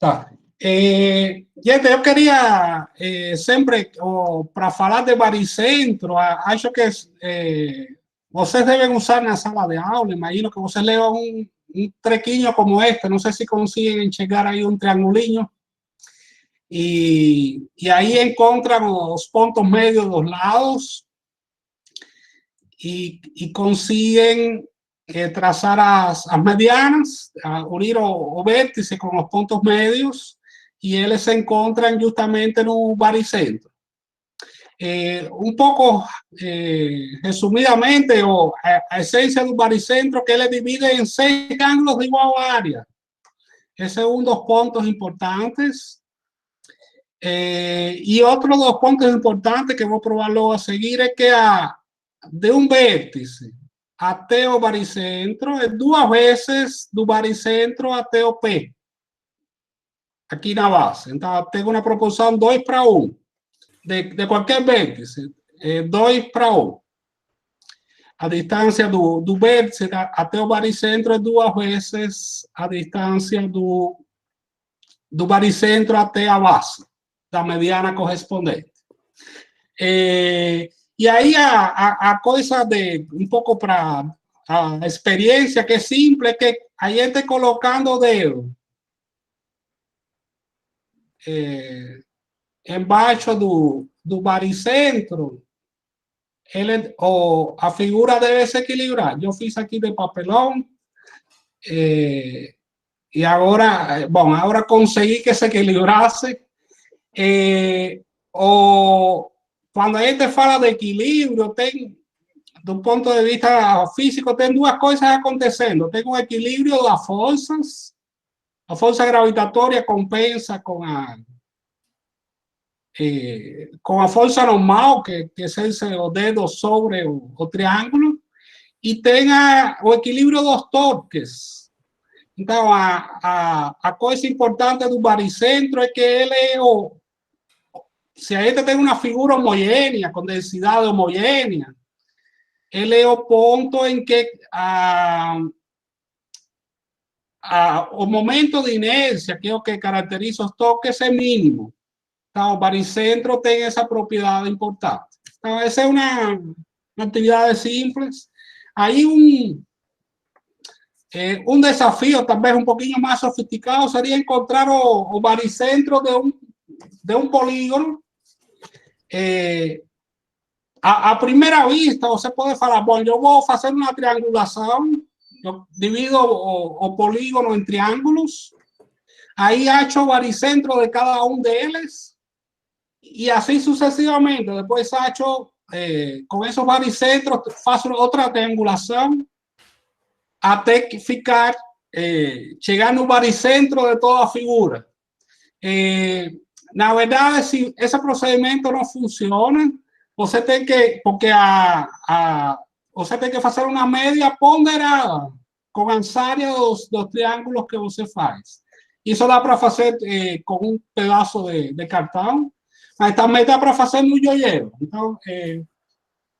Tá. Gente, eu queria sempre, para falar de baricentro, acho que vocês devem usar na sala de aula, imagino que vocês levam um trequinho como este, não sei se conseguem enxergar aí um triangulinho, e aí encontram os pontos médios dos lados e conseguem trazar as medianas, unir o vértice com os pontos médios, e eles se encontram justamente no baricentro. Um pouco resumidamente, a essência do baricentro que ele divide em 6 ângulos de igual área. Esse é um dos pontos importantes. E outro dos pontos importantes que vou provar logo a seguir é que de um vértice até o baricentro é 2 vezes do baricentro até o P, aqui na base. Então, tem uma proporção 2 para 1, de qualquer vértice, 2 para 1. A distância do vértice até o baricentro é 2 vezes a distância do baricentro até a base, da mediana correspondente. E aí a coisa de um pouco para a experiência que é simples, que a gente colocando o dedo embaixo do baricentro, a figura deve se equilibrar. Eu fiz aqui de papelão e agora, bom, agora consegui que se equilibrasse. Quando a gente fala de equilíbrio, tem, do ponto de vista físico, tem 2 coisas acontecendo. Tem um equilíbrio das forças, a força gravitatória compensa com a força normal, que é o dedo sobre o triângulo, e tem o equilíbrio dos torques. Então, a coisa importante do baricentro é que ele é se a gente tem uma figura homogênea, com densidade homogênea, ele é o ponto em que o momento de inércia, que é o que caracteriza os toques, é mínimo. Então, o baricentro tem essa propriedade importante. Então, essa é uma atividade simples. Aí, um desafio, talvez um pouquinho mais sofisticado, seria encontrar o baricentro de um polígono. À primeira vista, você pode falar, bom, eu vou fazer uma triangulação, eu divido o polígono em triângulos, aí acho o baricentro de cada um deles, e assim sucessivamente. Depois acho, com esses baricentros, faço outra triangulação, até ficar, chegar no baricentro de toda a figura. Na verdade, se esse procedimento não funciona, você tem que, porque você tem que fazer uma média ponderada com as áreas dos triângulos que você faz. Isso dá para fazer com um pedaço de cartão, mas também dá para fazer no joelheiro. Então,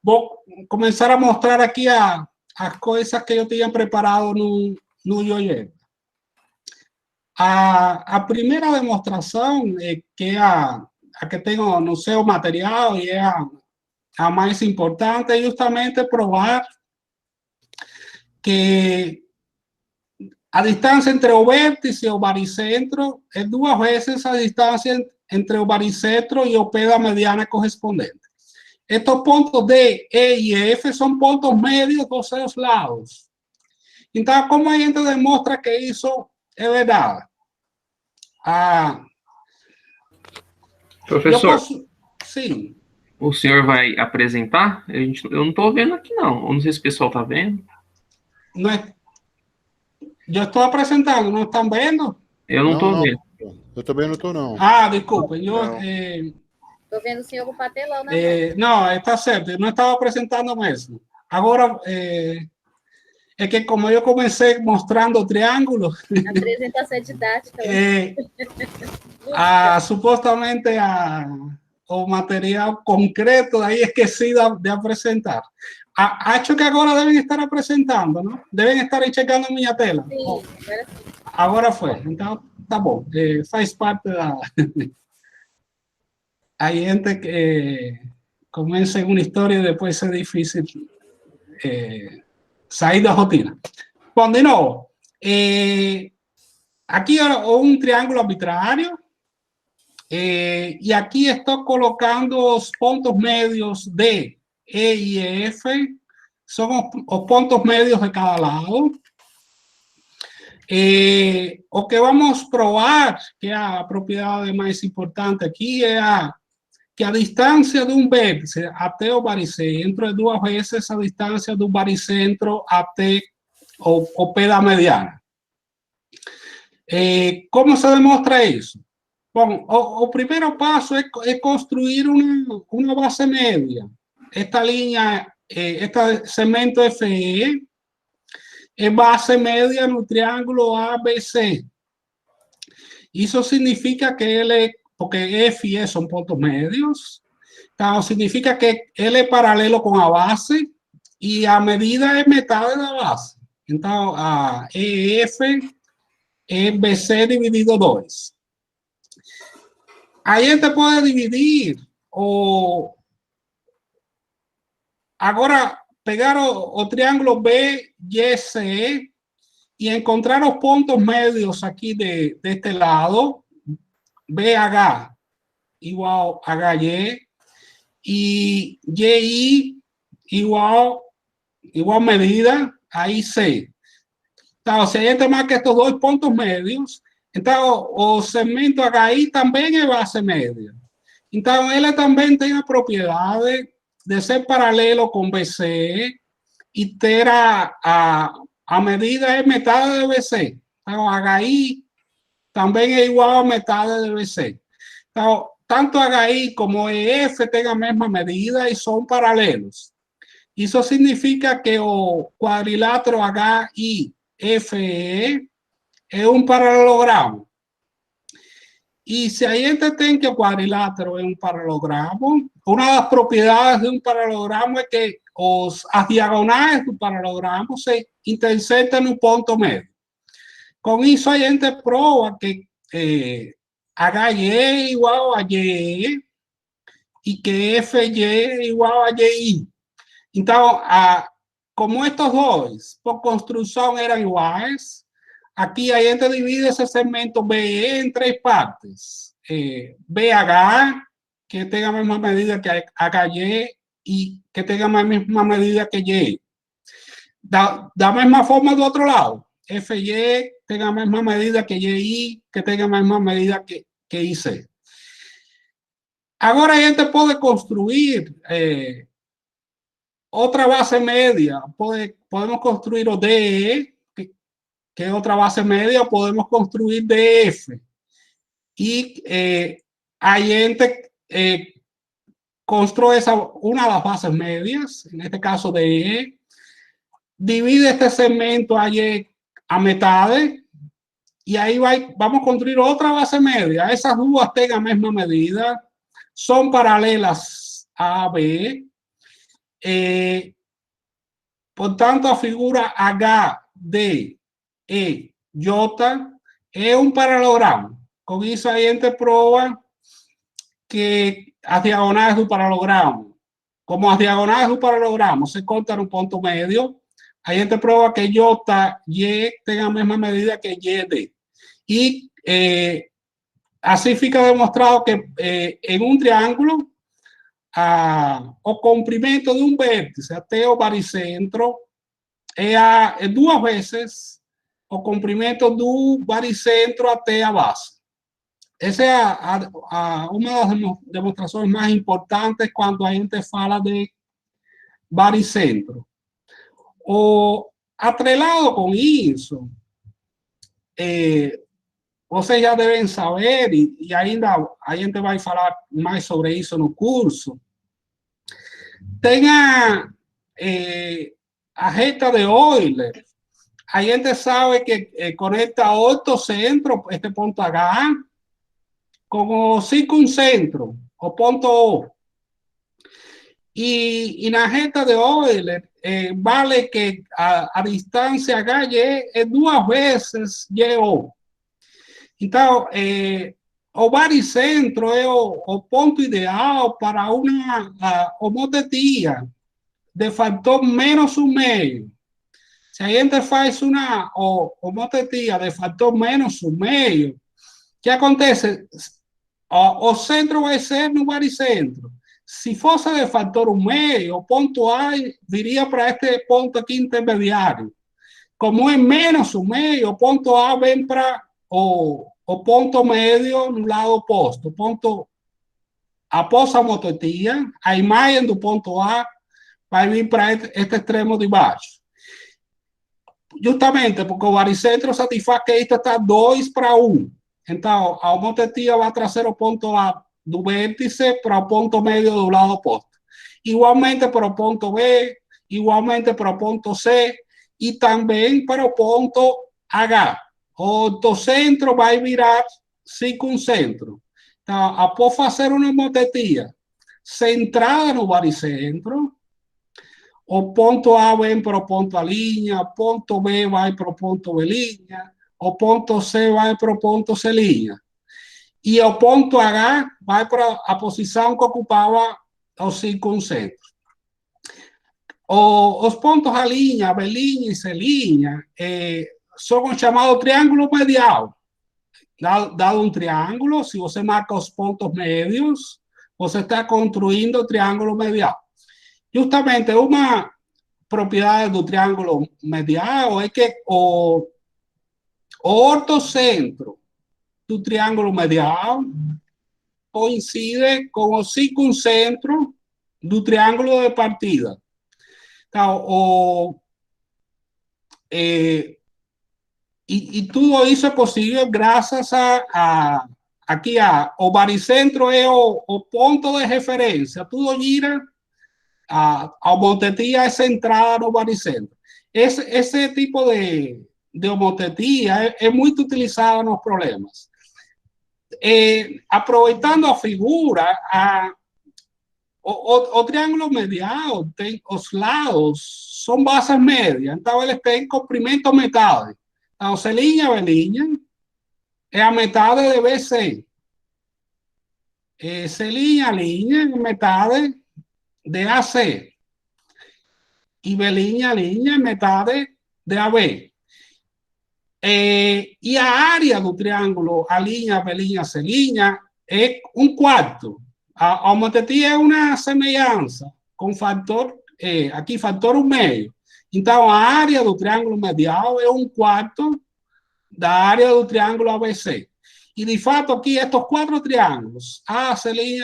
vou começar a mostrar aqui as coisas que eu tinha preparado no joelheiro. A primeira demonstração, que é a que tenho no seu material e é a mais importante, é justamente provar que a distância entre o vértice e o baricentro é 2 vezes a distância entre o baricentro e o P da mediana correspondente. Estes pontos D, E e F são pontos médios dos seus lados. Então, como a gente demonstra que isso é verdade? Professor, sim. O senhor vai apresentar? Eu não estou vendo aqui, não. Eu não sei se o pessoal está vendo. Não é... Eu estou apresentando, não estão vendo? Eu não estou vendo. Eu também não estou, não. Desculpa. Estou vendo o senhor com o papelão na mão. Não, está certo. Eu não estava apresentando mesmo. Agora, é que como eu comecei mostrando o triângulo... Apresentação didática. Supostamente o material concreto aí esqueci de apresentar. Acho que agora devem estar apresentando, não? Devem estar checando minha tela. Sim, agora foi. Então, tá bom, faz parte da... Hay gente que comienza en una historia y después es difícil salir da rotina. Bom, de novo, aqui é um triângulo arbitrário, e aqui estou colocando os pontos médios D, E e F, são os pontos médios de cada lado. O que vamos provar, que é a propriedade mais importante aqui, é que a distância de um vértice até o baricentro é duas vezes a distância do baricentro até o pé da mediana. Como se demonstra isso? Bom, o primeiro passo é construir uma base média. Esta linha, este segmento FE, é base média no triângulo ABC. Isso significa que ele, porque F e E são pontos médios, então significa que ele é paralelo com a base e a medida é metade da base. Então, a EF é BC dividido 2. Aí a gente pode dividir agora pegar o triângulo BYC e encontrar os pontos médios aqui deste lado, BH igual HY e YI igual medida a IC. Então, se a gente marca estes dois pontos médios, então o segmento HI também é base média. Então, ele também tem a propriedade de ser paralelo com BC e ter a medida é metade de BC. Então, HI também é igual a metade de BC. Então, tanto HI como EF têm a mesma medida e são paralelos. Isso significa que o quadrilátero HIFE é um paralelogramo. E se a gente tem que o quadrilátero é um paralelogramo, uma das propriedades de um paralelogramo é que as diagonais do paralelogramo se intersetam no ponto médio. Com isso, a gente prova que HY é igual a YE e que FY é igual a YI. Então, como estes dois, por construção, eram iguais, aqui a gente divide esse segmento BE em três partes. BH, que tem a mesma medida que HY e que tem a mesma medida que YI. Da mesma forma do outro lado. FY tem a mesma medida que YI, que tem a mesma medida que IC. Agora a gente pode construir outra base média. Podemos construir o DE, que é outra base média, podemos construir DF. E a gente constrói uma das bases médias, neste caso DE, divide este segmento aí a metade, e aí vamos construir outra base média. Essas duas têm a mesma medida, são paralelas a B. Portanto, a figura HDEJ é um paralelogramo. Com isso, a gente prova que as diagonais do paralelogramo, como as diagonais do paralelogramo se cortam no ponto médio, a gente prova que JY tem a mesma medida que YD. E assim fica demonstrado que em um triângulo, o comprimento de um vértice até o baricentro é duas vezes o comprimento do baricentro até a base. Essa é uma das demonstrações mais importantes quando a gente fala de baricentro. Atrelado com isso, vocês já devem saber, e ainda a gente vai falar mais sobre isso no curso, tem a reta de Euler. A gente sabe que conecta outro centro, este ponto H, com o circuncentro, o ponto O. E na reta de Euler, vale que a distância HY é duas vezes YO. Então, o baricentro é o ponto ideal para uma homotetia de fator menos 1,5. Se a gente faz uma homotetia de fator menos 1,5, o que acontece? O centro vai ser no baricentro. Se fosse de fator 1,5, o ponto A viria para este ponto aqui intermediário. Como é menos 1,5, o ponto A vem para o ponto médio no lado oposto. O ponto, após a homotetia, a imagem do ponto A vai vir para este extremo de baixo. Justamente porque o baricentro satisfaz que isto está 2:1. Então, a homotetia vai trazer o ponto A do vértice para o ponto médio do lado oposto. Igualmente para o ponto B, igualmente para o ponto C e também para o ponto H. O ortocentro vai virar circuncentro. Então, após fazer uma homotetia centrada no baricentro, o ponto A vem para o ponto A', o ponto B vai para o ponto B', o ponto C vai para o ponto C'. E o ponto H vai para a posição que ocupava o circuncentro. Os pontos A', B' e C' são chamados triângulos medial. Dado um triângulo, se você marca os pontos médios, você está construindo o triângulo medial. Justamente uma propriedade do triângulo medial é que o ortocentro do triângulo medial coincide com o circuncentro do triângulo de partida. Então, e tudo isso é possível graças aqui o baricentro é o ponto de referência. Tudo gira, a homotetia é centrada no baricentro. Esse tipo de homotetia é muito utilizada nos problemas. Aproveitando a figura, o triângulo medial tem os lados, são bases médias, então eles têm comprimento metade. Então, C', B' é a metade de BC. C', A', metade de AC. E B', A', metade de AB. E a área do triângulo A', B', C' é 1/4. A homotetia é uma semelhança com fator, aqui fator 1/2. Então, a área do triângulo medial é 1/4 da área do triângulo ABC. E, de fato, aqui estes 4 triângulos, A, C', B',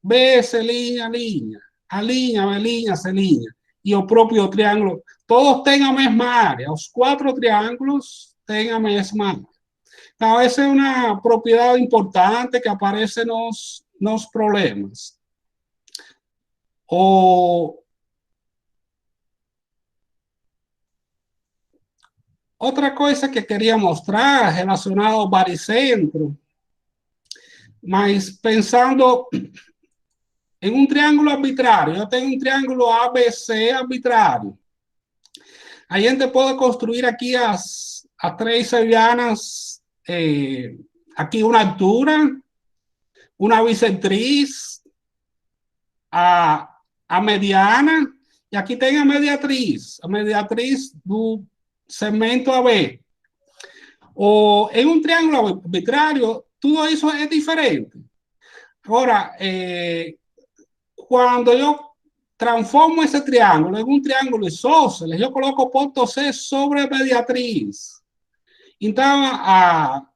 B, C', A', B', C', e o próprio triângulo, todos têm a mesma área. Os 4 triângulos têm a mesma área. Então, essa é uma propriedade importante que aparece nos problemas. Outra coisa que queria mostrar relacionada ao baricentro, mas pensando em um triângulo arbitrário. Eu tenho um triângulo ABC arbitrário. A gente pode construir aqui as 3 medianas, aqui uma altura, uma bissetriz, a mediana, e aqui tem a mediatriz do segmento AB. Em um triângulo arbitrário, tudo isso é diferente. Agora, quando eu transformo esse triângulo em um triângulo isósceles, eu coloco o ponto C sobre a mediatriz. Então,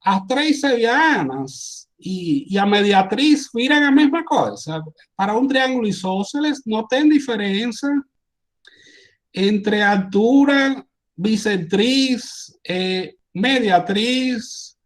as 3 medianas e a mediatriz viram a mesma coisa. Para um triângulo isósceles, não tem diferença entre a altura, bissetriz, mediatriz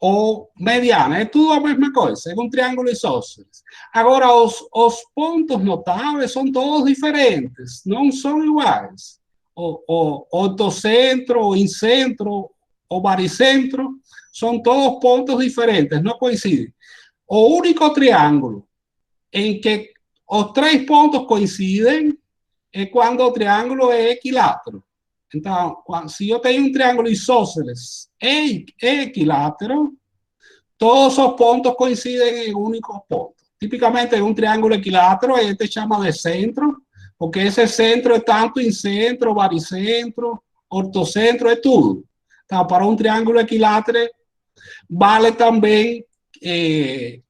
ou mediana. É tudo a mesma coisa, é um triângulo isósceles. Agora, os pontos notáveis são todos diferentes, não são iguais. O ortocentro, o incentro, o baricentro, são todos pontos diferentes, não coincidem. O único triângulo em que os 3 pontos coincidem é quando o triângulo é equilátero. Então, se eu tenho um triângulo isósceles e equilátero, todos os pontos coincidem em um único ponto. Tipicamente, en un triángulo equilátero, este se llama de centro, porque ese centro es tanto incentro, baricentro, ortocentro, es todo. Entonces, para un triángulo equilátero, vale también que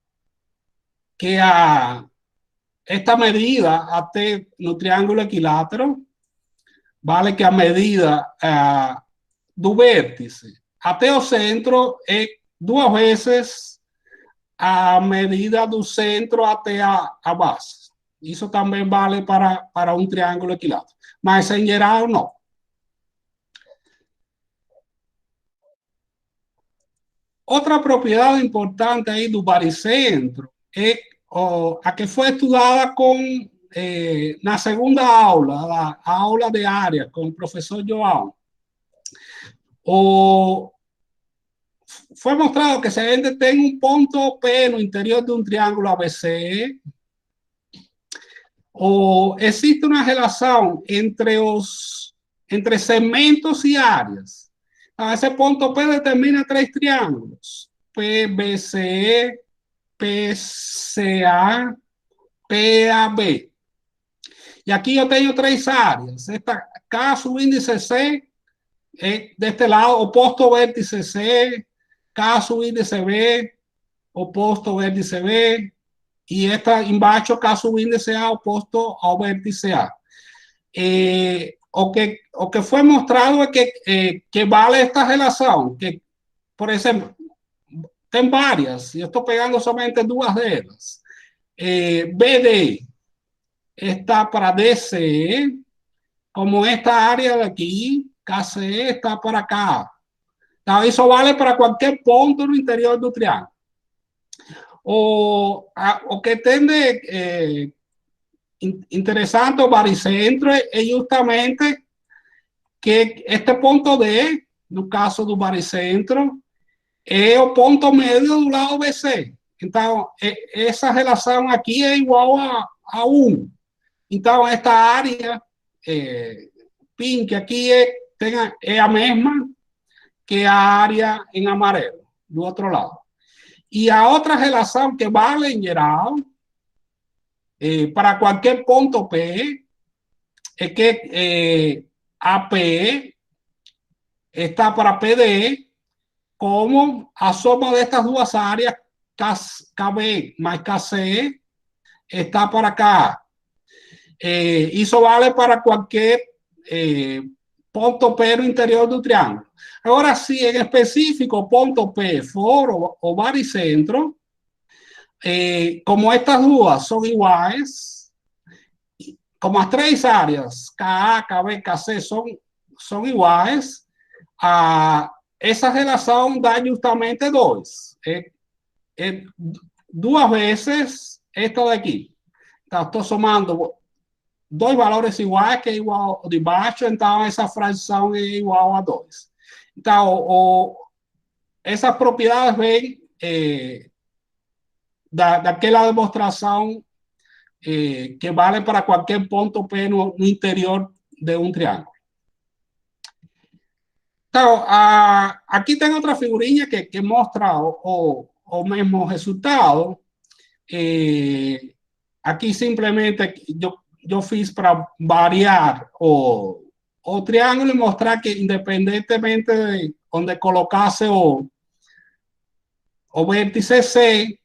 esta medida, até no triángulo equilátero, vale que a medida do vértice até o centro é duas vezes a medida do centro até a base. Isso também vale para um triângulo equilátero. Mas, em geral, não. Outra propriedade importante aí do baricentro é a que foi estudada na segunda aula, a aula de área, com o professor João. Foi mostrado que se a gente tem um ponto P no interior de um triângulo ABC, existe uma relação entre segmentos e áreas. Esse ponto P determina três triângulos: PBC, PCA, PAB. E aqui eu tenho três áreas. Esta K subíndice C é deste lado, oposto ao vértice C, K subíndice B, oposto ao vértice B, e esta embaixo, K subíndice A, oposto ao vértice A. O que foi mostrado é que vale esta relação, que, por exemplo, tem várias, e eu estou pegando somente duas delas. BD está para DC, como esta área de aqui, KC está para cá. Então, isso vale para qualquer ponto no interior do triângulo. O que tem de interessante o baricentro é justamente que este ponto D, no caso do baricentro, é o ponto médio do lado BC. Então, essa relação aqui é igual a 1. Então, esta área pink aqui é a mesma que a área em amarelo, do outro lado. E a outra relação que vale em geral, para qualquer ponto P, é que AP está para PD como a soma destas duas áreas, KB mais KC, está para cá. Isso vale para qualquer ponto P no interior do triângulo. Agora, se em específico o ponto P for o baricentro, como estas duas são iguais, como as três áreas, KA, KB, KC, são iguais, essa relação dá justamente 2. Duas vezes esta daqui. Então, estou somando dois valores iguais, que é igual ao de baixo, então essa fração é igual a 2. Então, essas propriedades vêm daquela demonstração que vale para qualquer ponto P no interior de um triângulo. Então, aqui tem outra figurinha que mostra o mesmo resultado. Aqui simplesmente eu fiz para variar o triângulo e mostrar que, independentemente de onde colocasse o vértice C,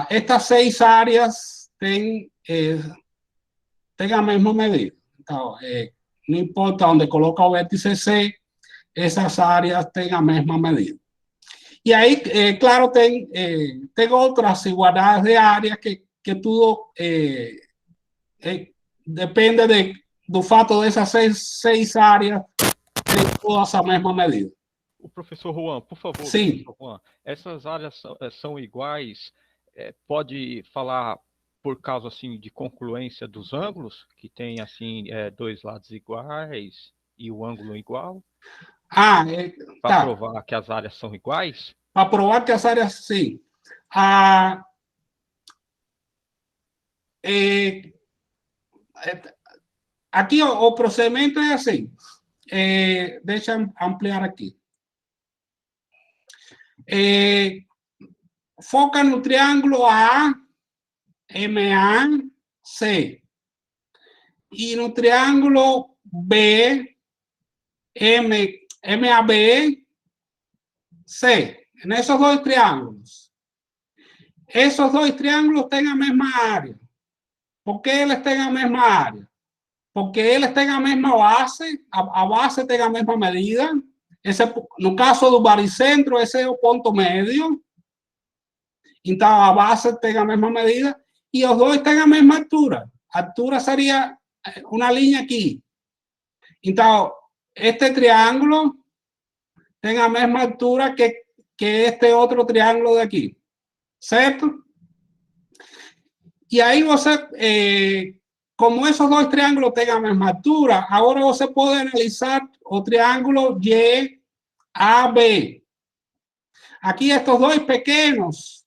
estas 6 áreas têm a mesma medida. Então, não importa onde coloca o vértice C, essas áreas têm a mesma medida. E aí, claro, tem outras igualdades de áreas que tudo depende do fato dessas seis áreas terem todas a mesma medida. O professor Juan, por favor. Sim. Professor Juan, essas áreas são iguais? Pode falar por causa assim de concluência dos ângulos, que tem assim dois lados iguais e o ângulo igual? Para provar que as áreas são iguais? Para provar que as áreas, sim. Aqui o procedimento é assim. Deixa ampliar aqui. Foca no triângulo AMAC e no triângulo MABC. Nesses dois triângulos. Esos dois triângulos têm a mesma área. Por que eles têm a mesma área? Porque eles têm a mesma base, a base tem a mesma medida. Esse, no caso do baricentro, esse é o ponto médio. Então, a base tem a mesma medida e os dois têm a mesma altura. A altura seria uma linha aqui. Então, este triângulo tem a mesma altura que este outro triângulo daqui. Certo? E aí você... como esos dois triángulos têm a mesma altura, agora você pode analisar o triângulo YAB. Aqui estes dois pequenos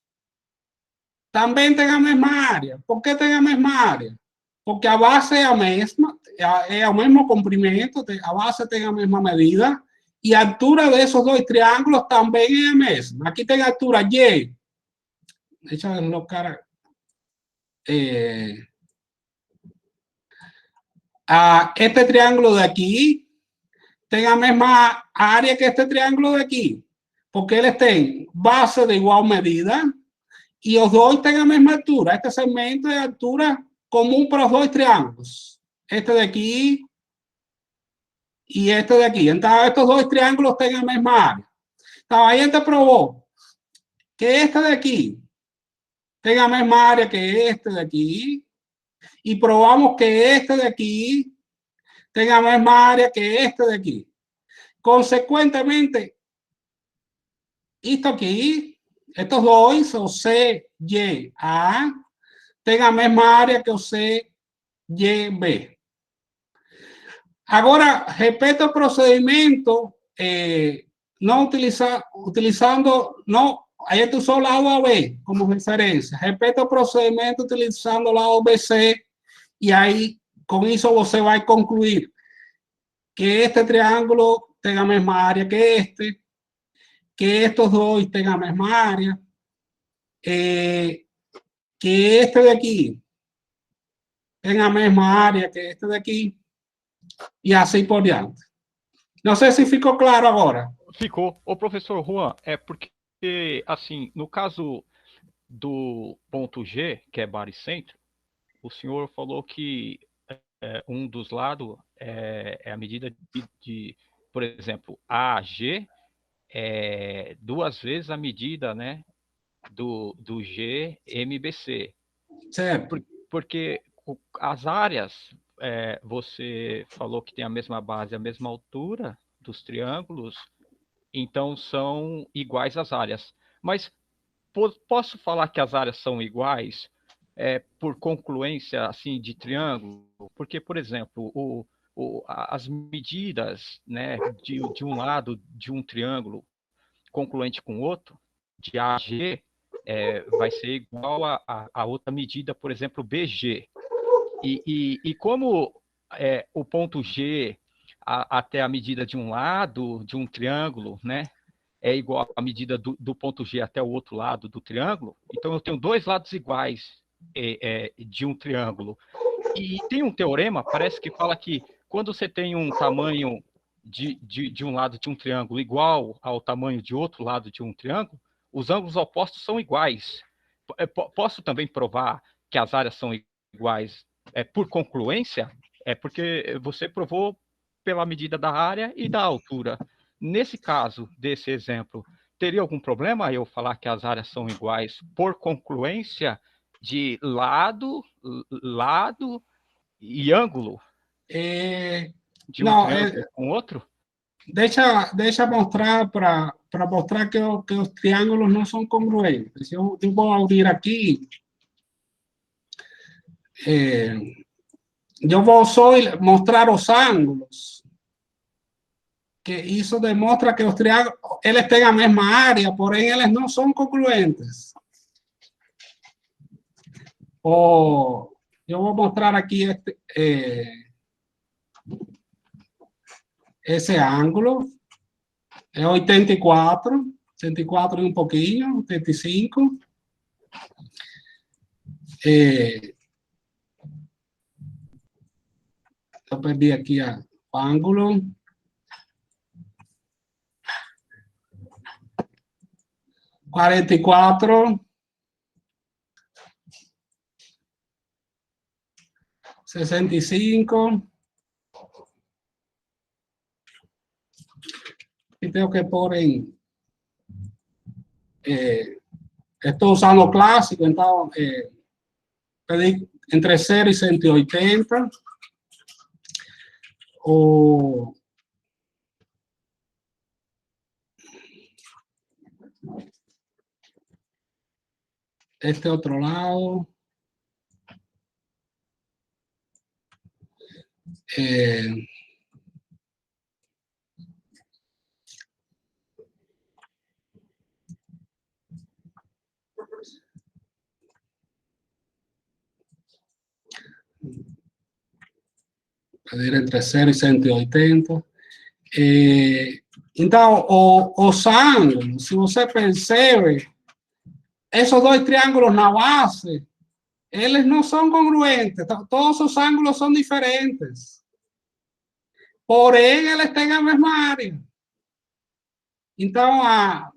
também têm a mesma área. Por que têm a mesma área? Porque a base é a mesma, é o mesmo comprimento, a base tem a mesma medida, e a altura desses dois triângulos também é a mesma. Aqui tem a altura Y. Deixa eu colocar... este triângulo de aqui tem a mesma área que este triângulo de aqui, porque eles têm base de igual medida e os dois têm a mesma altura. Este segmento é a altura comum para os dois triângulos, este de aqui e este de aqui. Então, estes dois triângulos têm a mesma área. Então, aí a gente provou que este de aqui tem a mesma área que este de aqui, y probamos que este de aquí tenga misma área que este de aquí. Consecuentemente, esto aquí, estos dos, o C, Y, A, tengan misma área que o C, Y, B. Ahora, respeto al procedimiento, no utilizando, no, ahí tú usó lado AB como referencia. Respeto al procedimiento utilizando lado BC. Y ahí, con eso, você vai concluir que este triángulo tenga a mesma área que estos dos tengan a mesma área, que este de aquí tenga a mesma área que este de aquí, e assim por diante. Não sei se ficou claro agora. Ficou. Ô, professor Juan, é porque, assim, no caso do ponto G, que é baricentro, o senhor falou que um dos lados é a medida de, por exemplo, AG é duas vezes a medida, né, do GMBC. Certo. Porque as áreas, você falou que tem a mesma base, a mesma altura dos triângulos, então são iguais as áreas. Mas posso falar que as áreas são iguais por concluência assim de triângulo? Porque, por exemplo, as medidas, né, de um lado de um triângulo concluente com o outro, de AG, vai ser igual a outra medida, por exemplo, BG. E como o ponto G até a medida de um lado de um triângulo, né, é igual à medida do ponto G até o outro lado do triângulo, então eu tenho dois lados iguais de um triângulo. E tem um teorema, parece que fala que quando você tem um tamanho de um lado de um triângulo igual ao tamanho de outro lado de um triângulo, os ângulos opostos são iguais. Posso também provar que as áreas são iguais por concluência? Porque você provou pela medida da área e da altura. Nesse caso, desse exemplo, teria algum problema eu falar que as áreas são iguais por concluência de lado e ângulo? De um triângulo com outro? Deixa mostrar para mostrar que os triângulos não são congruentes. Eu vou abrir aqui. Eu vou só mostrar os ângulos. Que isso demonstra que os triângulos eles têm a mesma área, porém eles não são congruentes. Eu vou mostrar aqui ese ángulo es 84, 84 y un poquillo, 85. Yo perdí aquí al ángulo. $44, 65. Y tengo que poner estoy usando clásico, entonces pedí entre 0 y 180. O este otro lado. Pedir entre 0 e 180. Então, os ângulos, se você percebe, esses dois triângulos na base, eles não são congruentes, todos os ângulos são diferentes. Porém, eles têm a mesma área. Então, a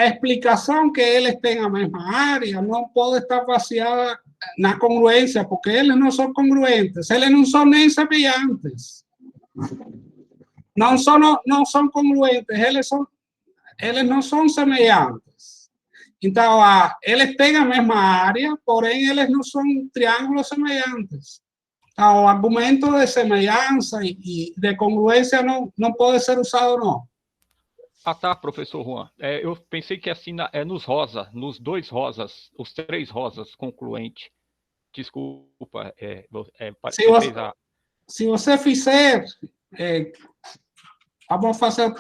explicação que eles têm a mesma área não pode estar baseada na congruência, porque eles não são congruentes, eles não são nem semelhantes. Não são congruentes, eles não são semelhantes. Então, eles têm a mesma área, porém, eles não são triângulos semelhantes. Então, o argumento de semelhança e de congruência não pode ser usado, não. Ah, tá, professor Juan. Eu pensei que assim, nos rosa, nos dois rosas, os três rosas concluente. Desculpa. Se você fizer, vamos fazer,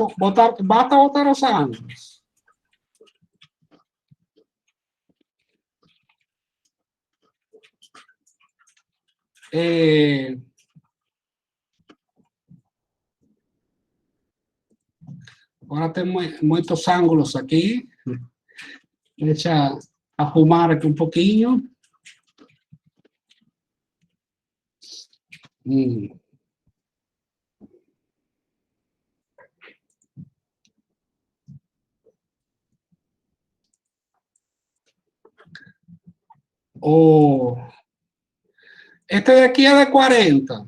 basta botar os ângulos. Agora tem muitos ângulos aqui. Deixa arrumar aqui um pouquinho. Este de aquí es de 40.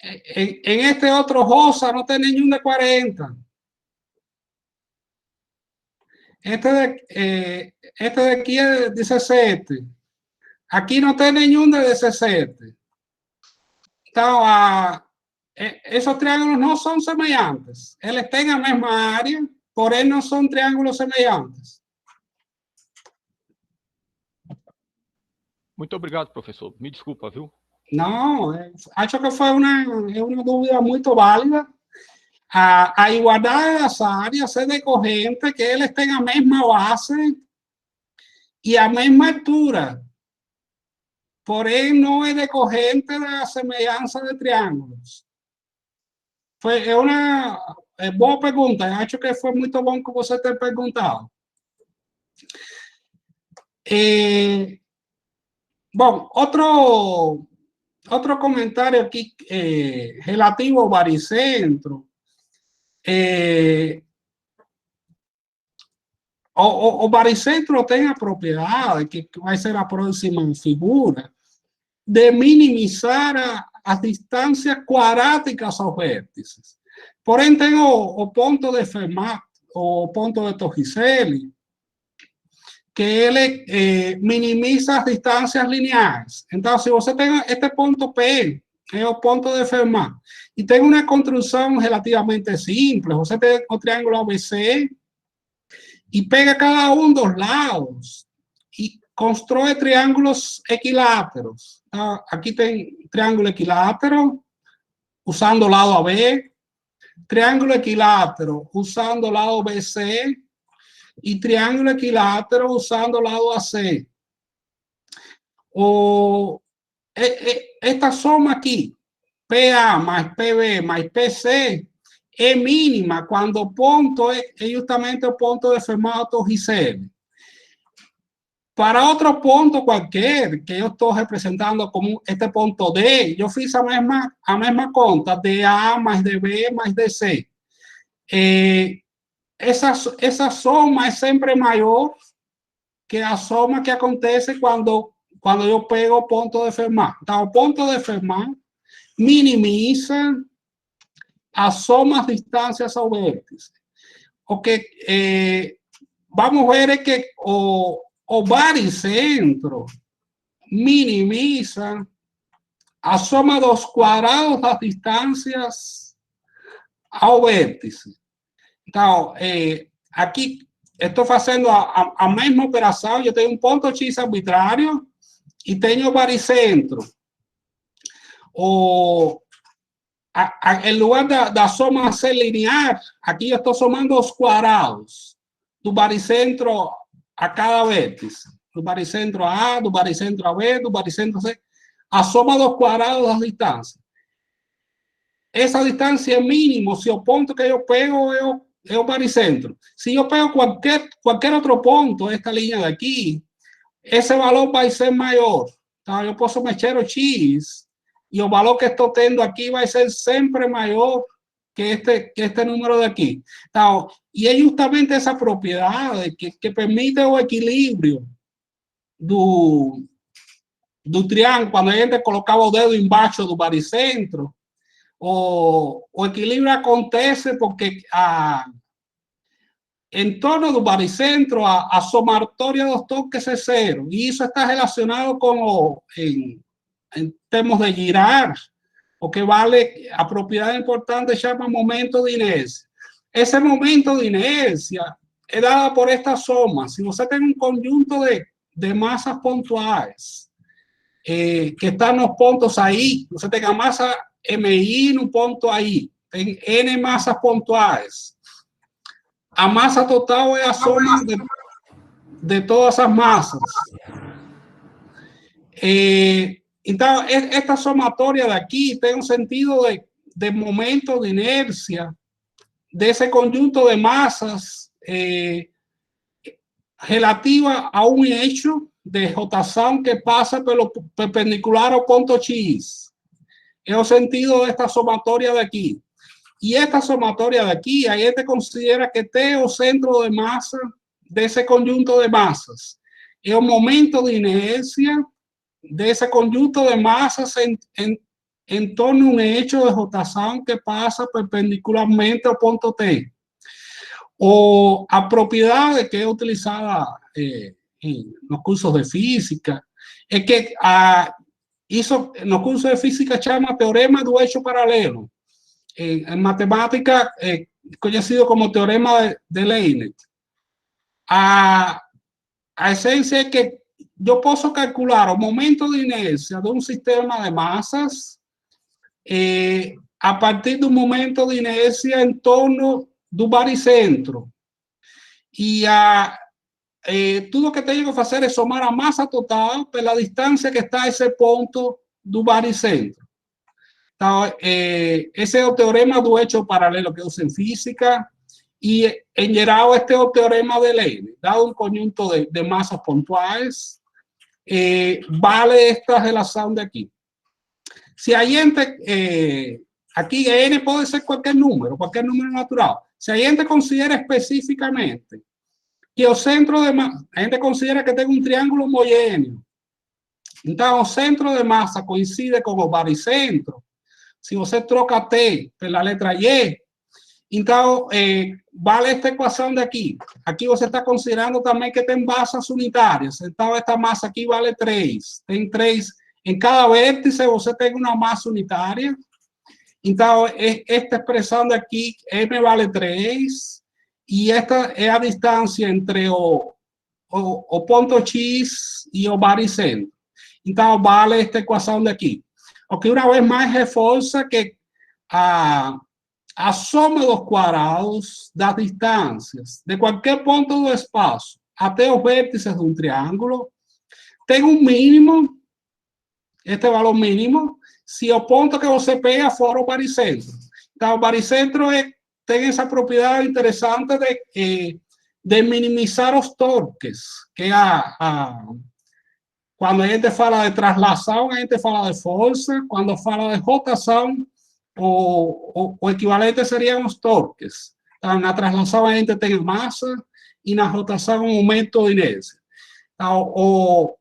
En este otro rosa no tiene ni un de 40. Este de aquí es de 17. Aquí no tiene ni un de 17. Entonces, esos triángulos no son semelhantes. Eles têm a mesma área, porém não são triângulos semelhantes. Muito obrigado, professor. Me desculpa, viu? Não, acho que foi uma dúvida muito válida. A igualdade das áreas é decorrente que eles têm a mesma base e a mesma altura. Porém, não é decorrente da semelhança de triângulos. Foi uma boa pergunta. Acho que foi muito bom que você tenha perguntado. Bom, outro comentário aqui relativo ao baricentro. O baricentro tem a propriedade, que vai ser a próxima figura, de minimizar as distâncias quadráticas aos vértices. Porém, tem o ponto de Fermat, o ponto de Torricelli, que ele minimiza as distâncias lineares. Então, se você tem este ponto P, é o ponto de Fermat, e tem uma construção relativamente simples, você tem o triângulo ABC, e pega cada um dos lados, e constrói triângulos equiláteros. Aqui tem triângulo equilátero, usando o lado AB, triângulo equilátero, usando o lado BC, e triângulo equilátero, usando o lado AC. Esta soma aqui, PA mais PB mais PC é mínima quando o ponto é justamente o ponto de Fermat Torricelli. Para outro ponto qualquer, que eu estou representando como este ponto D, eu fiz a mesma conta, DA mais DB mais DC. Essa soma é sempre maior que a soma que acontece quando eu pego o ponto de Fermat. Então, o ponto de Fermat minimiza a soma das distâncias ao vértice. O que vamos ver é que o baricentro minimiza a soma dos quadrados das distâncias ao vértice. Então, aqui estou fazendo a mesma operação, eu tenho um ponto X arbitrário e tenho o baricentro. Em lugar da soma ser linear, aqui eu estou somando os quadrados do baricentro a cada vértice. Do baricentro A, do baricentro B, do baricentro C. A soma dos quadrados das distâncias. Essa distância é mínima se o ponto que eu pego é o baricentro. Se eu pego qualquer outro ponto, esta linha daqui, esse valor vai ser maior. Então, eu posso mexer o X e o valor que estou tendo aqui vai ser sempre maior que este número daqui. Então, e é justamente essa propriedade que permite o equilíbrio do triângulo. Quando a gente colocava o dedo embaixo do baricentro, o equilíbrio acontece porque em torno do baricentro a somatória dos toques é zero. E isso está relacionado com em termos de girar, o que vale, a propriedade importante chama momento de inércia. Esse momento de inércia é dado por esta soma. Se você tem um conjunto de massas pontuais que estão nos pontos aí, você tem a massa MI no ponto aí, tem N massas pontuais. A massa total é a soma de todas as massas. Então, esta somatória daqui tem um sentido de momento de inércia desse conjunto de massas relativa a um eixo de rotação que passa pelo perpendicular ao ponto X. É o sentido desta somatória daqui. E esta somatória daqui, a gente considera que T é o centro de massa desse conjunto de massas. É o momento de inércia desse conjunto de massas em torno de um eixo de rotação que passa perpendicularmente ao ponto T. A propriedade que é utilizada nos cursos de física é que isso no curso de física chama teorema do eixo paralelo. Em matemática é conhecido como teorema de Leibniz. A essência é que eu posso calcular o momento de inércia de um sistema de massas a partir do momento de inércia em torno do baricentro. E tudo que tenho que fazer é somar a massa total pela distância que está esse ponto do baricentro. Então, esse é o teorema do eixo paralelo que usa em física. E, em geral, este é o teorema de Leibniz. Dado um conjunto de massas pontuais, vale esta relação de aqui. Se a gente, aqui N pode ser qualquer número natural. Se a gente considera especificamente que o centro de massa, a gente considera que tem um triângulo homogêneo. Então, o centro de massa coincide com o baricentro. Se você troca T pela letra Y, então, vale esta equação daqui. Aqui você está considerando também que tem massas unitárias. Então, esta massa aqui vale 3. Tem 3. Em cada vértice, você tem uma massa unitária. Então, esta expressão daqui, M vale 3. E esta é a distância entre o ponto X e o baricentro. Então, vale esta equação daqui. O que, uma vez mais, reforça que a soma dos quadrados das distâncias de qualquer ponto do espaço até os vértices de um triângulo tem um mínimo, este valor mínimo, se o ponto que você pega for o baricentro. Então, o baricentro tem essa propriedade interessante de minimizar os torques, que quando a gente fala de traslação, a gente fala de força, quando fala de rotação, o equivalente seriam os torques. Então, na traslação a gente tem massa e na rotação um aumento de inércia. Então,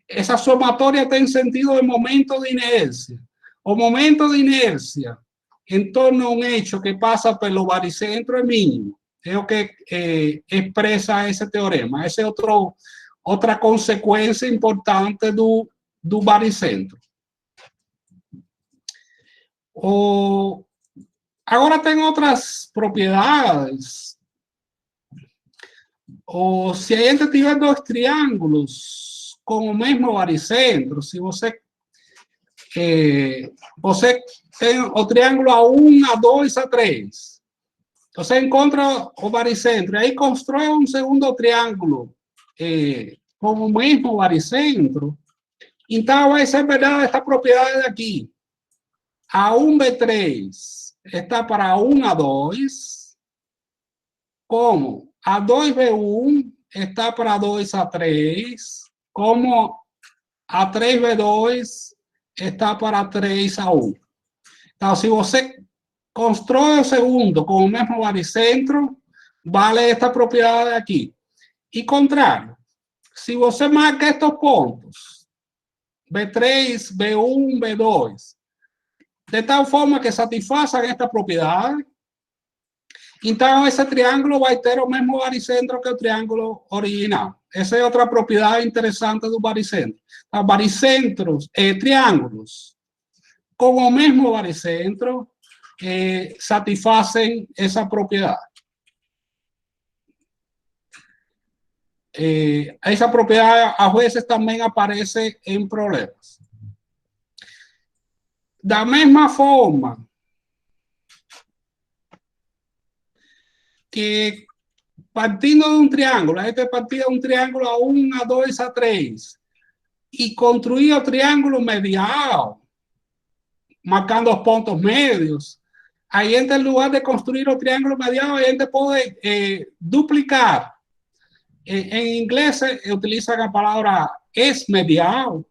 essa somatória tem sentido de momento de inércia. O momento de inércia em torno a um eixo que passa pelo baricentro é mínimo. É o que expressa esse teorema. Essa é outra consequência importante do baricentro. Agora tem outras propriedades. Se a gente tiver dois triângulos com o mesmo baricentro, se você tem o triângulo A1, A2, A3, você encontra o baricentro, e aí constrói um segundo triângulo com o mesmo baricentro, então vai ser verdade esta propriedade aqui. A1, B3 está para A1, A2, como A2, B1 está para A2, A3, como A3, B2 está para 3, A1. Então, se você constrói o segundo com o mesmo baricentro, vale esta propriedade aqui. E contrário, se você marca estes pontos, B3, B1, B2, de tal forma que satisfaçam esta propriedade, então esse triângulo vai ter o mesmo baricentro que o triângulo original. Essa é outra propriedade interessante do baricentro. Então, baricentros, triângulos com o mesmo baricentro satisfazem essa propriedade. Essa propriedade, às vezes, também aparece em problemas. Da mesma forma que partindo de um triângulo, a gente partia de um triângulo A1, A2, A3, e construir o triângulo medial, marcando os pontos médios, a gente, en lugar de construir o triângulo medial, a gente pode duplicar. En inglés se utiliza la palabra es medial,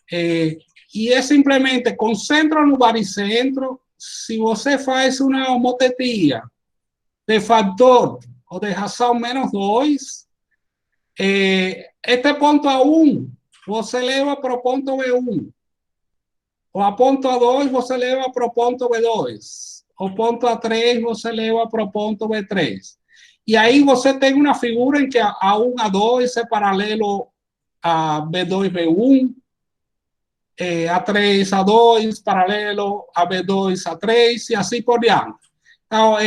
y es simplemente con centro no baricentro. Si você faz una homotetía de factor o de razão menos 2, este ponto A1 você leva para o ponto B1, o a ponto A2 você leva para o ponto B2, o ponto A3 você leva para o ponto B3. E aí você tem uma figura em que A1, A2 é paralelo a B2, B1, A3, A2 paralelo a B2, A3 e assim por diante. Então,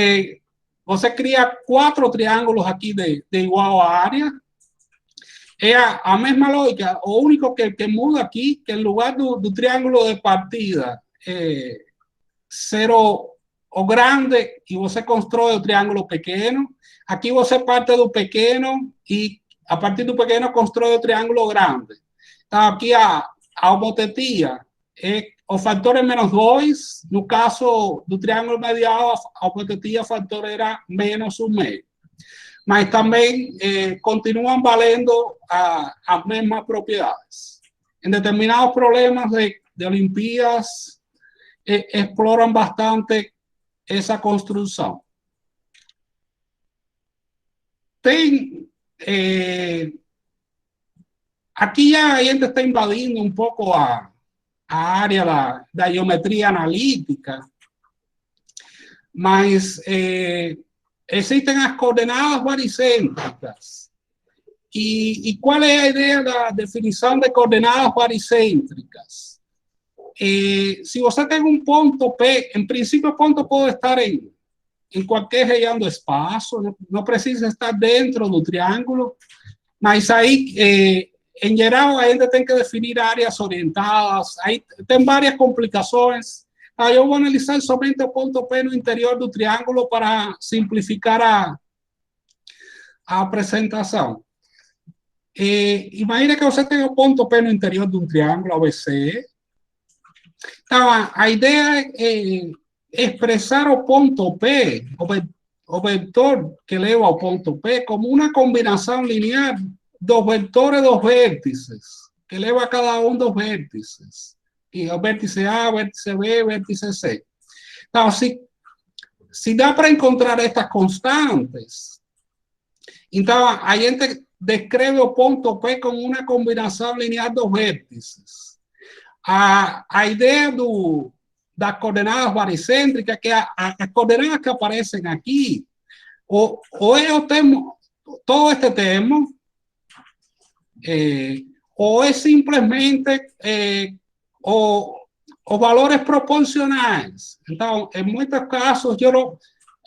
você cria 4 triângulos aqui de igual área. É a mesma lógica. O único que muda aqui, que em lugar do triângulo de partida ser o grande e você constrói o triângulo pequeno, aqui você parte do pequeno e a partir do pequeno constrói o triângulo grande. Então, aqui a homotetía o factor é menos 2. No caso do triângulo medial, a homotetía factor era menos 1,5. Mas também continuam valendo as mesmas propriedades. Em determinados problemas de Olimpíadas, exploram bastante essa construção. Tem... aqui já a gente está invadindo um pouco a área da geometria analítica, mas existem as coordenadas baricêntricas. E qual é a ideia da definição de coordenadas baricêntricas? Se você tem um ponto P, em princípio o ponto pode estar em qualquer região do espaço, não precisa estar dentro do triângulo, mas aí, em geral, a gente tem que definir áreas orientadas, aí tem várias complicações. Eu vou analisar somente o ponto P no interior do triângulo para simplificar a apresentação. Imagina que você tem o ponto P no interior de um triângulo ABC, Então, a ideia é expressar o ponto P, o vetor que leva ao ponto P, como uma combinação linear dos vetores dos vértices, que leva a cada um dos vértices. E o vértice A, vértice B, vértice C. Então, se dá para encontrar estas constantes, então a gente descreve o ponto P como uma combinação linear dos vértices. A ideia das coordenadas baricêntricas, que as coordenadas que aparecem aqui, ou é o termo, todo este termo, ou é simplesmente os valores proporcionais. Então, em muitos casos,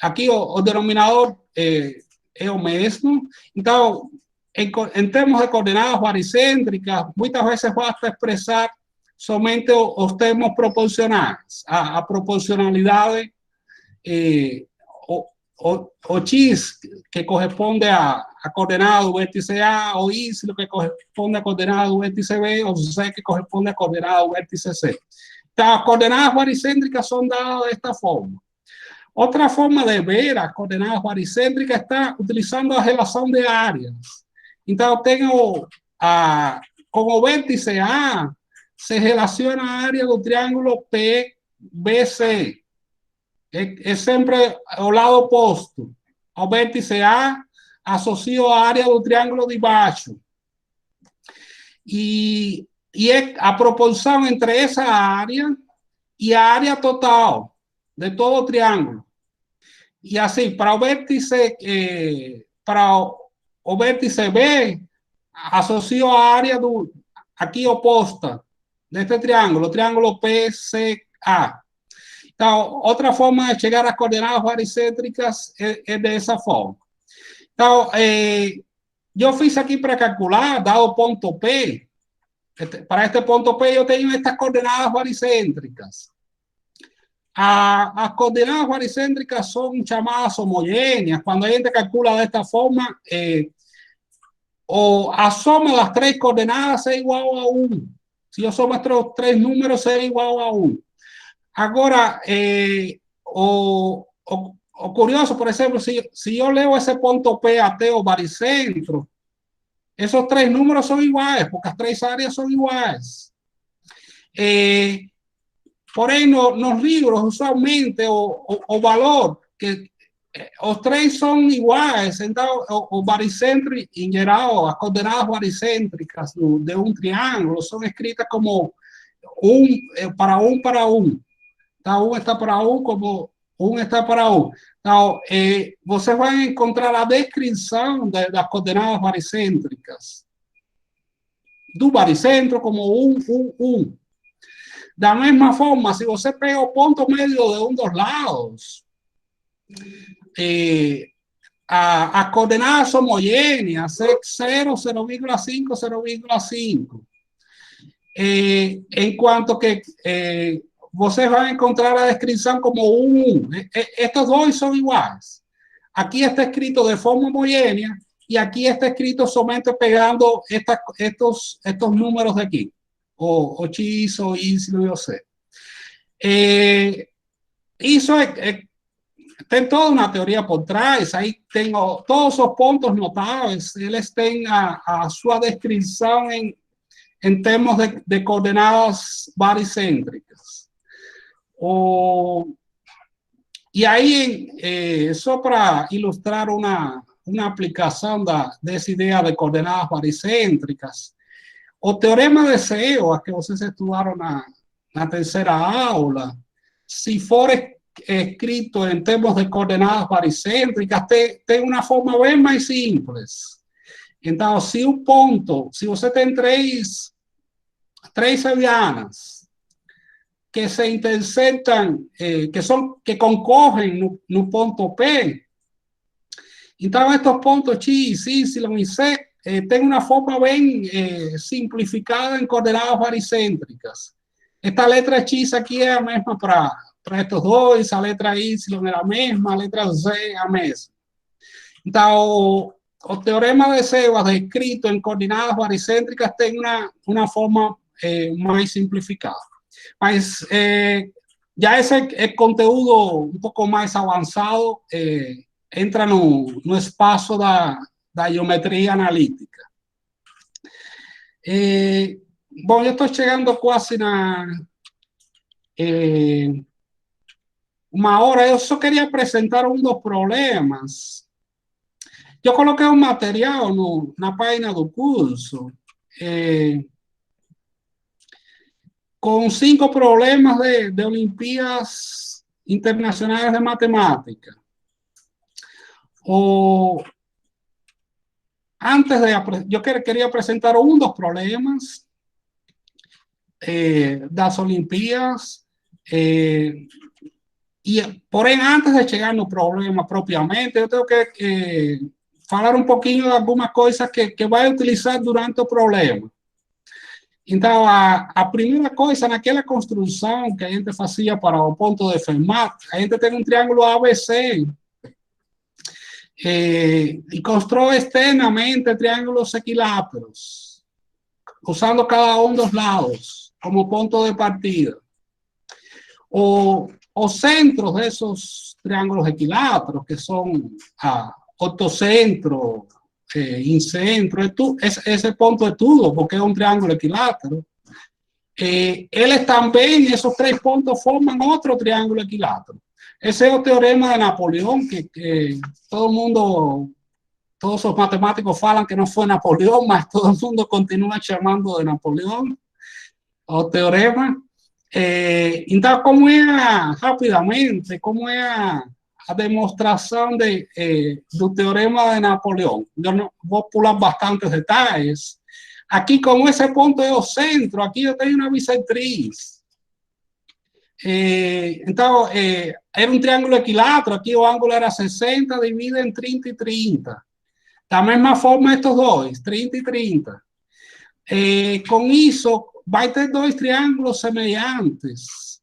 aqui o denominador é o mesmo. Então, em termos de coordenadas baricêntricas, muitas vezes basta expressar somente os termos proporcionais, a proporcionalidade, o x que corresponde a coordenada do vértice A, o y que corresponde a coordenada do vértice B, o z que corresponde a coordenada do vértice C. Então, as coordenadas baricêntricas são dadas desta forma. Outra forma de ver as coordenadas baricêntricas está utilizando a relação de áreas. Então, eu tenho com o vértice A, se relaciona a área do triângulo PBC. É sempre o lado oposto. Ao vértice A, associo a área do triângulo de baixo. E é a proporção entre essa área e a área total de todo o triângulo. E assim, para o vértice B, associo a área aqui oposta deste triângulo, o triângulo PCA. Então, outra forma de chegar às coordenadas baricêntricas é dessa forma. Então, eu fiz aqui para calcular, dado o ponto P, para este ponto P eu tenho estas coordenadas baricêntricas. As coordenadas baricêntricas são chamadas homogêneas. Quando a gente calcula desta forma, a soma das três coordenadas é igual a 1. Se eu somo estes três números, é igual a 1. Agora, o curioso, por exemplo, se eu levo esse ponto P até o baricentro, esses três números são iguais, porque as três áreas são iguais. Porém, nos livros, usualmente, o valor, que os três são iguais, então o baricentro, em geral, as coordenadas baricêntricas de um triângulo são escritas como 1 para 1 para 1. Então, 1 está para 1 como 1 está para 1. Então, você vai encontrar a descrição das coordenadas baricêntricas do baricentro como 1, 1, 1. Da mesma forma, se você pega o ponto médio de um dos lados, as coordenadas homogêneas é 0, 0,5, 0,5. Enquanto que você vai encontrar a descrição como 1, 1. Estos dois são iguais. Aqui está escrito de forma homogênea e aqui está escrito somente pegando estos números de aqui. O X, o Y e o Z. Isso tem toda uma teoria por trás. Aí tem todos os pontos notáveis, eles têm a sua descrição em termos de coordenadas baricêntricas. E aí, só para ilustrar uma aplicação dessa ideia de coordenadas baricêntricas, o teorema de Seoa, que vocês estudaram na terceira aula, se for escrito em termos de coordenadas baricêntricas, tem uma forma bem mais simples. Então, se você tem três sevianas que se interceptam, que concorrem no ponto P, então estes pontos X, Y e Z tem uma forma bem simplificada em coordenadas baricêntricas. Esta letra X aqui é a mesma para estes dois, a letra Y é a mesma, a letra Z é a mesma. Então, o teorema de Seoa, descrito em coordenadas baricêntricas, tem uma forma mais simplificada. Mas ya esse conteúdo um pouco mais avançado entra no espaço da geometria analítica. Bom, eu estou chegando quase na uma hora. Eu só queria apresentar dos problemas. Eu coloquei material na página do curso com 5 problemas de Olimpíadas Internacionais de Matemática. Eu queria apresentar dos problemas das Olimpíadas, porém, antes de chegar no problema propriamente, eu tenho que falar um pouquinho de algumas coisas que vai utilizar durante o problema. Então, a primeira coisa, naquela construção que a gente fazia para o ponto de Fermat, a gente tem um triângulo ABC, e constrói externamente triângulos equiláteros, usando cada dos lados como ponto de partida. Os centros desses triângulos equiláteros, que são ortocentro, incentro, esse ponto é tudo, porque é um triângulo equilátero. Eles também, esses 3 pontos, formam outro triângulo equilátero. Esse é o teorema de Napoleão, que todos os matemáticos falam que não foi Napoleão, mas todo mundo continua chamando de Napoleão, o teorema. Então, rapidamente, como é a demonstração do teorema de Napoleão? Eu não vou pular bastantes detalhes. Aqui, como esse ponto é o centro, aqui eu tenho uma bissetriz. Então, era um triângulo equilátero, aqui o ângulo era 60, divide em 30 e 30. Da mesma forma, estes dois, 30 e 30. Com isso, vai ter 2 triângulos semelhantes.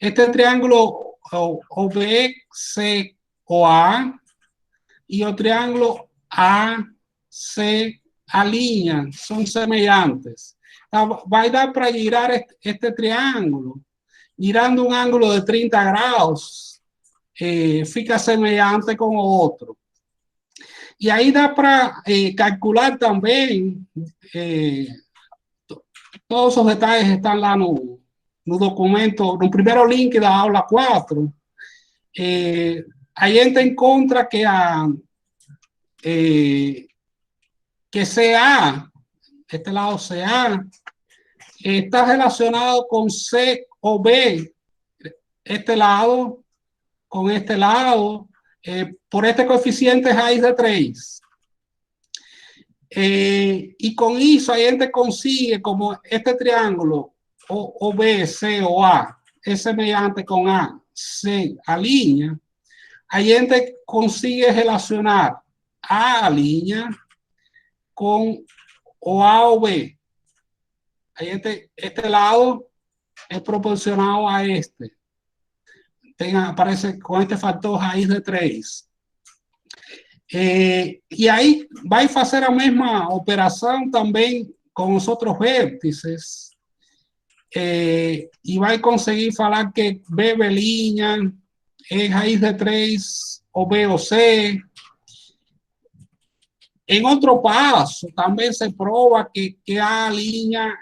Este triângulo OBCOA e o triângulo ACA' são semelhantes. Então, vai dar para girar este triângulo, girando um ângulo de 30 graus, fica semelhante com o outro. E aí dá para calcular também, todos os detalhes estão lá no documento, no primeiro link da aula 4. A gente encontra que CA, este lado CA, está relacionado con C o B, este lado con este lado, por este coeficiente raíz de 3. Y con eso a gente consigue como este triángulo OB, C o A es semejante con A, C, a línea, a gente consigue relacionar A línea con o A o B. Este lado es proporcional a este. Aparece con este factor raíz de 3. E aí vai fazer a mesma operação também com os outros vértices. E vai conseguir falar que B' é raiz de 3 ou B ou C. Em outro passo, também se prova que A'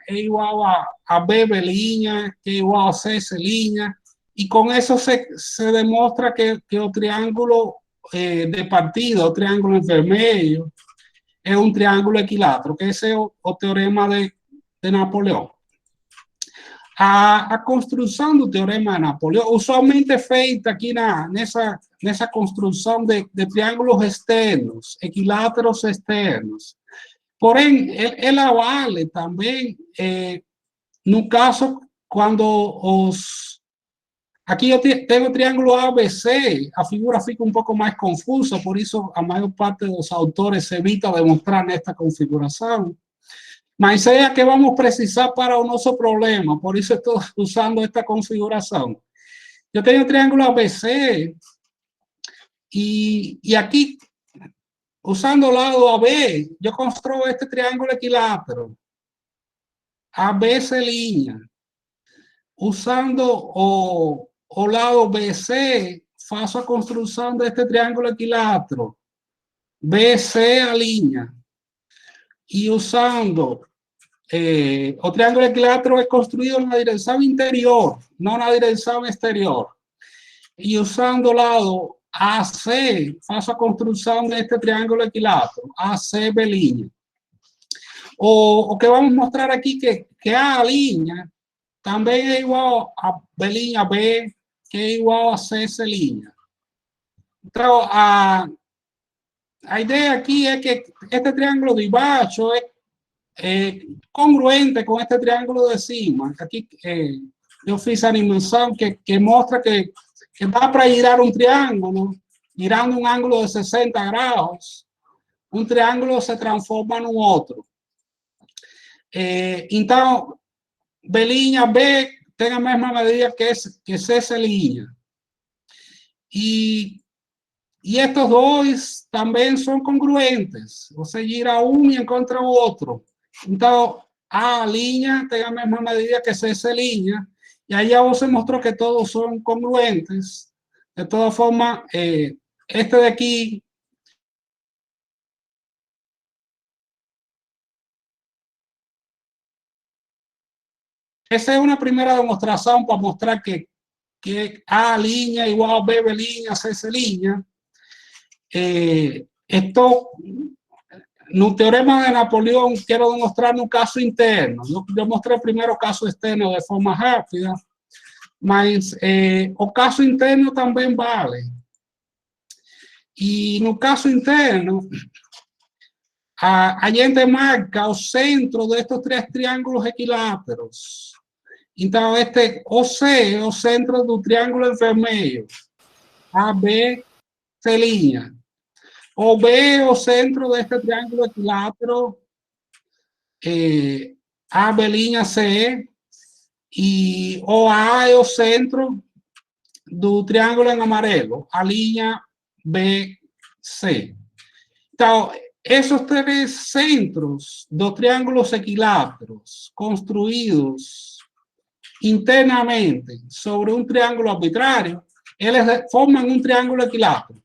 é igual a B', que é igual a C'. E com isso se demonstra que o triângulo de partida, o triângulo em vermelho, é um triângulo equilátero, que esse é o teorema de Napoleão. A construção do teorema de Napoleão usualmente é feita aqui nessa construção de triângulos externos, equiláteros externos. Porém, ela vale também no caso quando aqui eu tenho o triângulo ABC, a figura fica um pouco mais confusa, por isso a maior parte dos autores evita demonstrar nesta configuração. Mas é a que vamos precisar para o nosso problema, por isso estou usando esta configuração. Eu tenho o triângulo ABC e aqui, usando o lado AB, eu construo este triângulo equilátero. ABC'. usando o lado BC, faço a construção deste triângulo equilátero. BC alinha. E usando o triângulo equilátero é construído na direção interior, não na direção exterior. E usando o lado AC, faço a construção deste triângulo equilátero, AC B'. O que vamos mostrar aqui que A' também é igual a B', que é igual a CC'. Então, a ideia aqui é que este triângulo de baixo é congruente com este triângulo de cima. Aqui eu fiz a animação que mostra que dá para girar um triângulo, girando um ângulo de 60 graus, um triângulo se transforma num outro. Então, B' B tem a mesma medida que CC'. E estes dois também são congruentes. Você gira um e encontra o outro. Então, A' tem a mesma medida que CC'. E aí já você mostrou que todos são congruentes. De toda forma, este de aqui essa é uma primeira demonstração para mostrar que A' igual a B', CC'. Esto, no teorema de Napoleón, quero demonstrar no caso interno. Eu mostrei primeiro o caso externo de forma rápida, mas o caso interno também vale. E no caso interno, a gente marca o centro destes três triângulos equiláteros. Então, este OC é o centro do triângulo vermelho. AB, C'. O B é o centro deste triângulo equilátero, AB', CE, e o A é o centro do triângulo em amarelo, A', B, C. Então, esses três centros dos triângulos equiláteros construídos internamente sobre um triângulo arbitrário, eles formam um triângulo equilátero.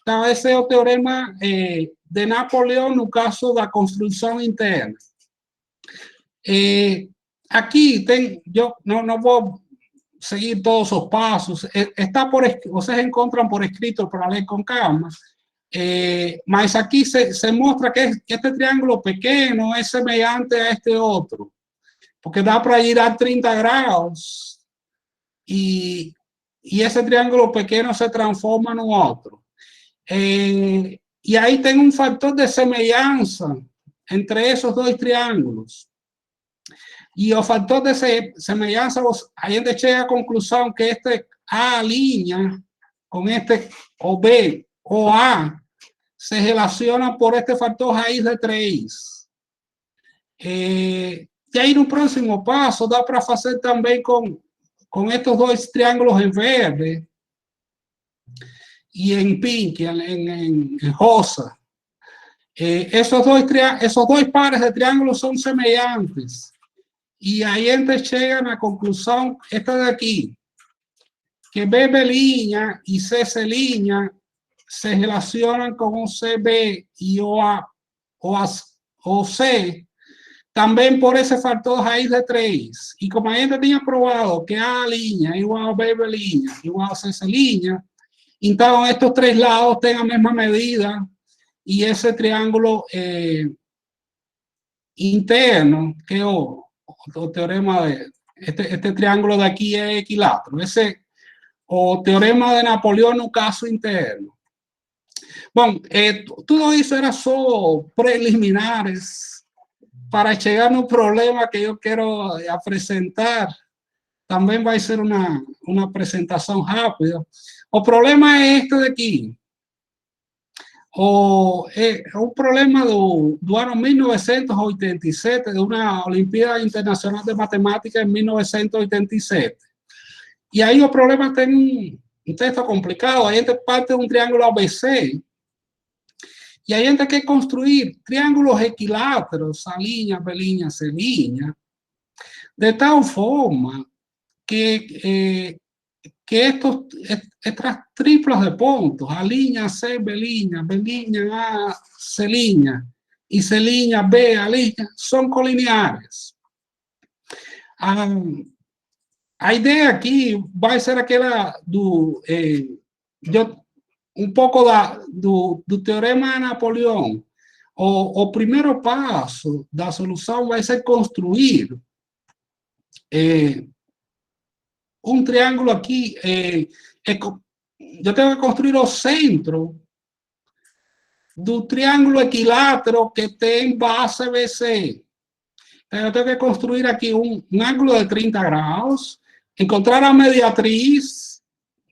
Então, esse é o teorema de Napoleão no caso da construção interna. Aqui tem, eu não vou seguir todos os passos, vocês encontram por escrito para ler com calma, mas aqui se mostra que este triângulo pequeno é semelhante a este outro, porque dá para girar 30 graus e esse triângulo pequeno se transforma no outro. E aí tem um fator de semelhança entre esses dois triângulos. E o fator de semelhança, a gente chega à conclusão que este A' com este o B ou A se relaciona por este fator raiz de 3. E aí no próximo passo dá para fazer também com estes dois triângulos em verde e em pink, em rosa. Esos dois pares de triângulos são semelhantes. E aí a gente chega na conclusão, esta de aqui, que B' e CC' se relacionam com o CB e o C, também por esse fator raiz de 3. E como a gente tinha provado que A' igual a B' igual a CC', então estes três lados têm a mesma medida e esse triângulo interno, que é o teorema de este triângulo de aqui é equilátero. Esse é o teorema de Napoleão no caso interno. Bom, tudo isso era só preliminares para chegar no problema que eu quero apresentar. Também vai ser uma apresentação rápida. O problema é este daqui. O problema do ano 1987, de uma Olimpíada Internacional de Matemática em 1987. E aí o problema tem um texto complicado. A gente parte de um triângulo ABC e a gente quer construir triângulos equiláteros, A', B', C', de tal forma que estas triplas de puntos, A', C, B', A, C' y C', B, A', son colineares. A ideia aqui vai ser aquela um pouco do teorema de Napoleão. O primeiro passo da solução vai ser construir um triângulo aqui. Eu tenho que construir o centro do triângulo equilátero que tem base BC. Então, eu tenho que construir aqui um ângulo de 30 graus, encontrar a mediatriz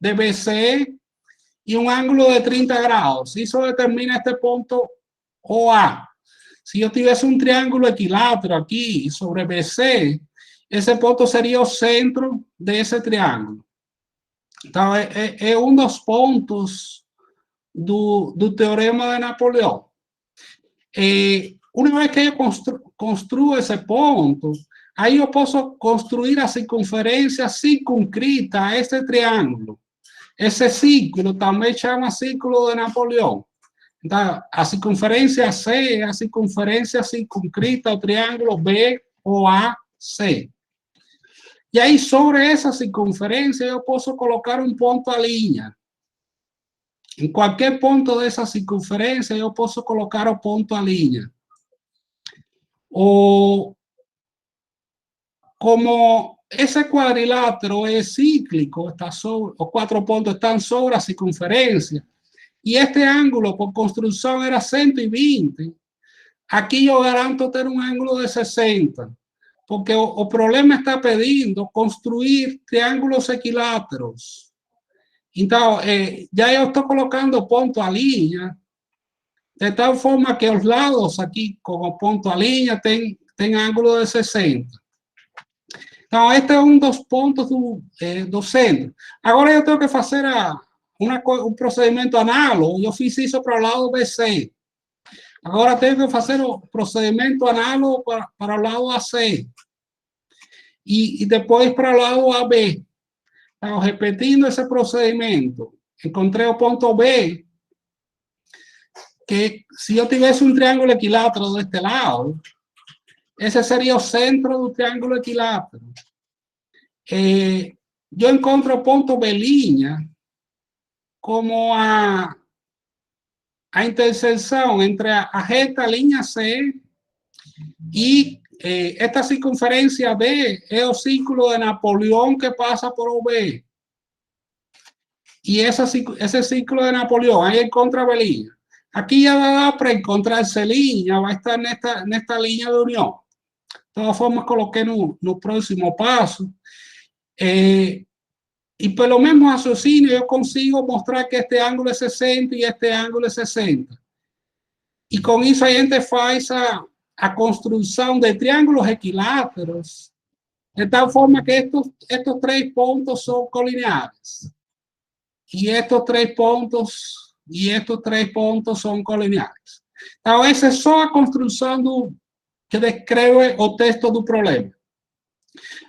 de BC e um ângulo de 30 graus. Isso determina este ponto OA. Se eu tivesse um triângulo equilátero aqui sobre BC, esse ponto seria o centro desse triângulo. Então, é um dos pontos do teorema de Napoleão. Uma vez que eu construo esse ponto, aí eu posso construir a circunferência circunscrita a este triângulo. Esse círculo também chama círculo de Napoleão. Então, a circunferência C é a circunferência circunscrita ao triângulo BOAC. E aí, sobre essa circunferência, eu posso colocar um ponto A'. Em qualquer ponto dessa circunferência, eu posso colocar o ponto A'. Como esse quadrilátero é cíclico, os 4 pontos estão sobre a circunferência, e este ângulo, por construção, era 120, aqui eu garanto ter um ângulo de 60, porque o problema está pedindo construir triângulos equiláteros. Então, já eu estou colocando ponto A', de tal forma que os lados aqui, com o ponto A', tem ângulo de 60. Então, este é um dos pontos do centro. Agora eu tenho que fazer um procedimento análogo. Eu fiz isso para o lado BC. Agora tenho que fazer o procedimento análogo para o lado AC. E depois para o lado AB. Então, repetindo esse procedimento, encontrei o ponto B, que se eu tivesse um triângulo equilátero deste lado, esse seria o centro do triângulo equilátero. Eu encontro o ponto B' como a interseção entre a reta linha C e esta circunferência B é o círculo de Napoleão que passa por o B. E esse círculo de Napoleão, aí encontra a B'. Aqui já dá para encontrar C', vai estar nesta linha de união. De todas formas, coloquei no próximo passo. E pelo mesmo raciocínio, eu consigo mostrar que este ângulo é 60 e este ângulo é 60. E com isso a gente faz a construção de triângulos equiláteros, de tal forma que estes 3 pontos são colineares. E estes 3 pontos são colineares. Então, essa é só a construção que descreve o texto do problema.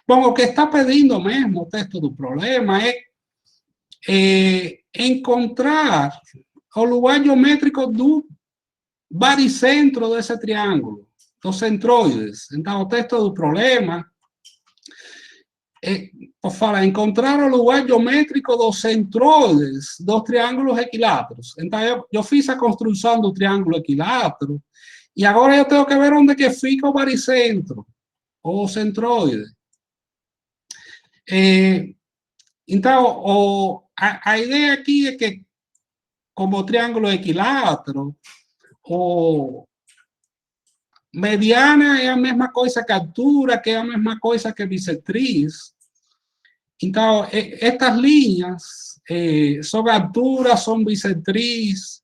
Bom, o que está pedindo mesmo o texto do problema é encontrar o lugar geométrico do baricentro desse triângulo, dos centroides. Então, o texto do problema fala encontrar o lugar geométrico dos centroides dos triângulos equiláteros. Então, eu fiz a construção do triângulo equilátero e agora eu tenho que ver onde que fica o baricentro, ou o centroide. Então, a ideia aqui é que, como triângulo equilátero, mediana é a mesma coisa que altura, que é a mesma coisa que bissetriz. Então, estas linhas são altura, são bissetriz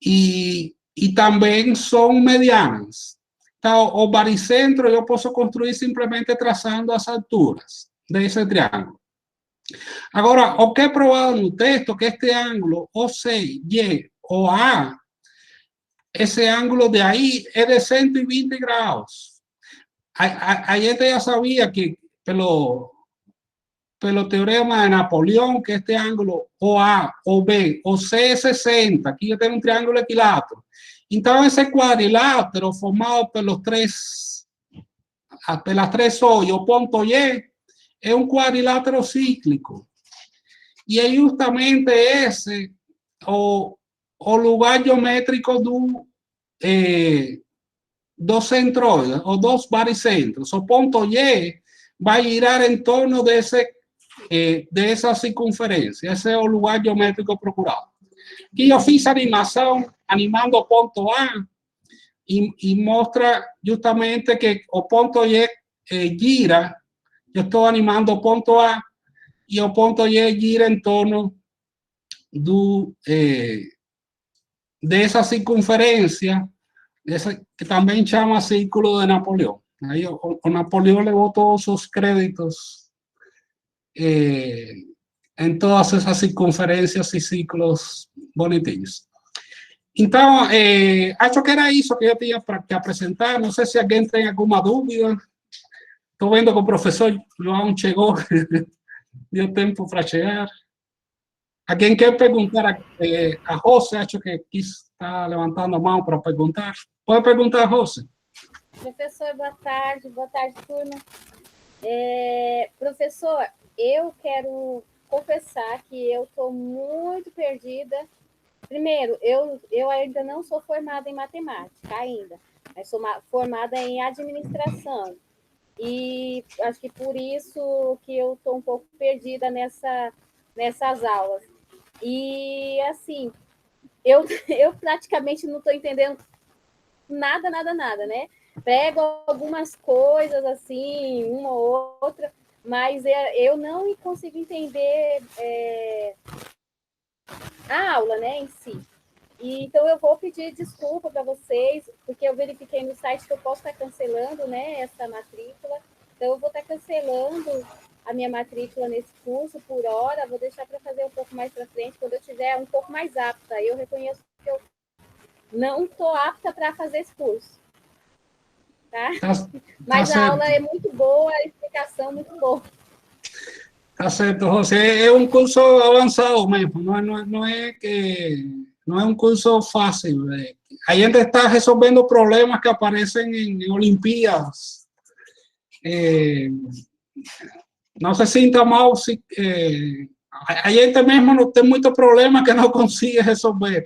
e também são medianas. Então, o baricentro eu posso construir simplesmente traçando as alturas desse triângulo. Agora, o que é provado no texto que este ângulo OCY ou A, esse ângulo de aí é de 120 graus. A gente já sabia que, pelo pelo teorema de Napoleón, que este ángulo OA, OB, OC es 60. Aquí yo tengo un triángulo equilátero. Entonces, ese cuadrilátero formado por las tres O, punto Y, es un cuadrilátero cíclico. Y es justamente ese, o lugar geométrico de dos centroides, o dos baricentros. O punto Y va a girar en torno de esa circunferencia, ese es el lugar geométrico procurado. Aquí yo fiz animación, animando punto A, y muestra justamente que el punto Y gira. Yo estoy animando punto A y el punto Y gira en torno de esa circunferencia, que también se llama círculo de Napoleón. Ahí Napoleón le dio todos sus créditos en todas esas circunferencias y ciclos bonitinhos. Então, acho que era isso que eu tinha para apresentar. Não sei se alguém tem alguma dúvida. Estou vendo que o professor João chegou, deu tempo para chegar. Alguém quer perguntar a Rose? Acho que aqui está levantando a mão para perguntar. Pode perguntar, Rose. Professor, boa tarde, turma. Professor, eu quero confessar que eu estou muito perdida. Primeiro, eu ainda não sou formada em matemática, ainda. Mas sou formada em administração. E acho que por isso que eu estou um pouco perdida nessas aulas. E, assim, eu praticamente não estou entendendo nada, né? Pego algumas coisas, assim, uma ou outra, mas eu não consigo entender a aula, né, em si. E, então, eu vou pedir desculpa para vocês, porque eu verifiquei no site que eu posso estar cancelando, né, essa matrícula. Então, eu vou estar cancelando a minha matrícula nesse curso por hora, vou deixar para fazer um pouco mais para frente, quando eu estiver um pouco mais apta. Eu reconheço que eu não estou apta para fazer esse curso. Tá? Mas a aula é muito boa, a explicação muito boa. Tá certo, José. É um curso avançado mesmo, não é um curso fácil. A gente está resolvendo problemas que aparecem em Olimpíadas. Não se sinta mal se a gente mesmo não tem muito problema que não consiga resolver.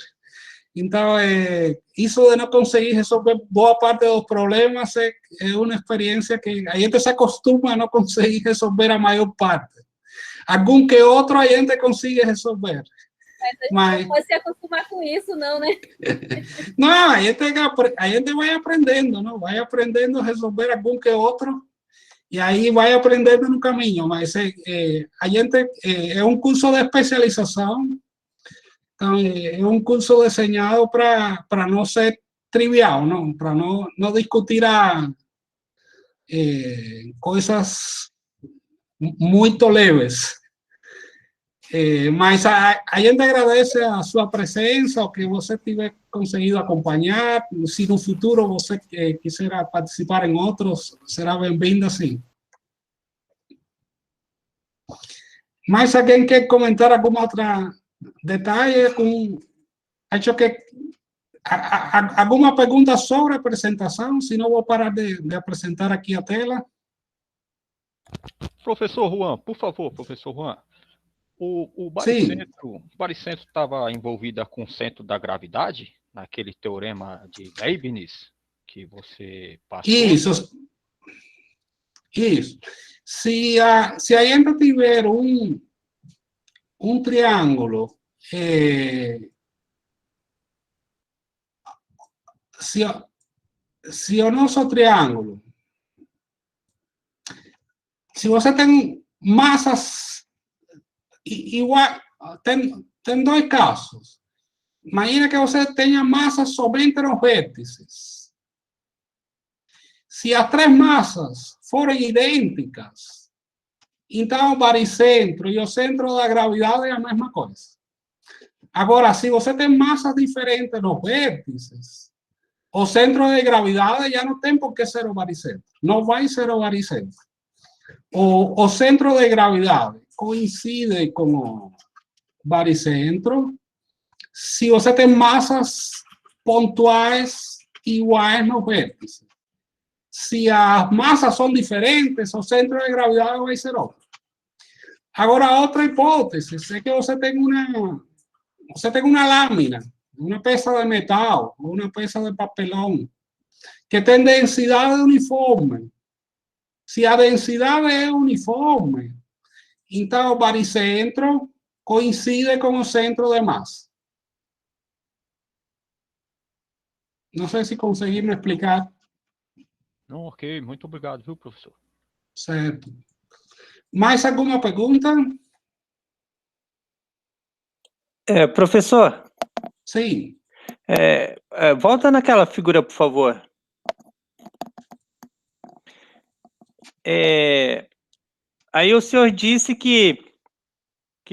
Então, isso de não conseguir resolver boa parte dos problemas é uma experiência que a gente se acostuma a não conseguir resolver a maior parte. Algum que outro a gente consiga resolver. Mas não pode se acostumar com isso, não, né? Não, a gente vai aprendendo, não? Vai aprendendo a resolver algum que outro e aí vai aprendendo no caminho. Mas a gente é um curso de especialização. Então, é um curso desenhado para não ser trivial, não? Para não discutir coisas muito leves. Mas a gente agradece a sua presença, o que você tiver conseguido acompanhar. Se no futuro você quiser participar em outros, será bem-vinda, sim. Mais alguém quer comentar alguma outra detalhe? Acho que alguma pergunta sobre a apresentação? Se não, vou parar de apresentar aqui a tela. Professor Juan, por favor, professor Juan. O baricentro estava envolvido com o centro da gravidade, naquele teorema de Leibniz que você passou? Isso. Se a gente tiver um triângulo, se o nosso triângulo, se você tem massas igual, tem dois casos. Imagina que você tenha massas somente nos vértices. Se as três massas forem idênticas, então o baricentro e o centro da gravidade é a mesma coisa. Agora, se você tem massas diferentes nos vértices, o centro de gravidade já não tem por que ser o baricentro. Não vai ser o baricentro. o centro de gravidad coincide con o baricentro se você tem massas pontuais iguais no vértice. Se as massas são diferentes, o centro de gravidade vai ser outro. Agora, outra hipótese é que você tem uma lâmina, uma peça de metal, uma peça de papelão, que tem densidade uniforme. Se a densidade é uniforme, então o baricentro coincide com o centro de massa. Não sei se consegui me explicar. Não, ok, muito obrigado, viu, professor? Certo. Mais alguma pergunta? Professor, Sim. volta naquela figura, por favor. Aí o senhor disse que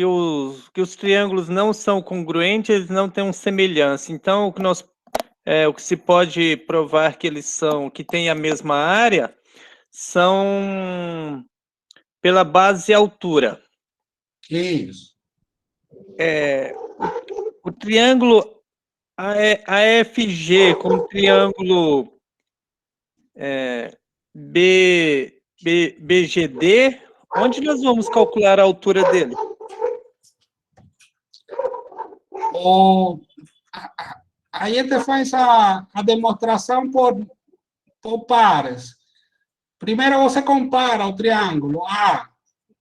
os triângulos não são congruentes, eles não têm semelhança. Então, o que se pode provar que que têm a mesma área, são pela base e altura. Isso. O triângulo AFG com o triângulo BGD, onde nós vamos calcular a altura dele? Aí a gente faz a demonstração por pares. Primeiro você compara o triângulo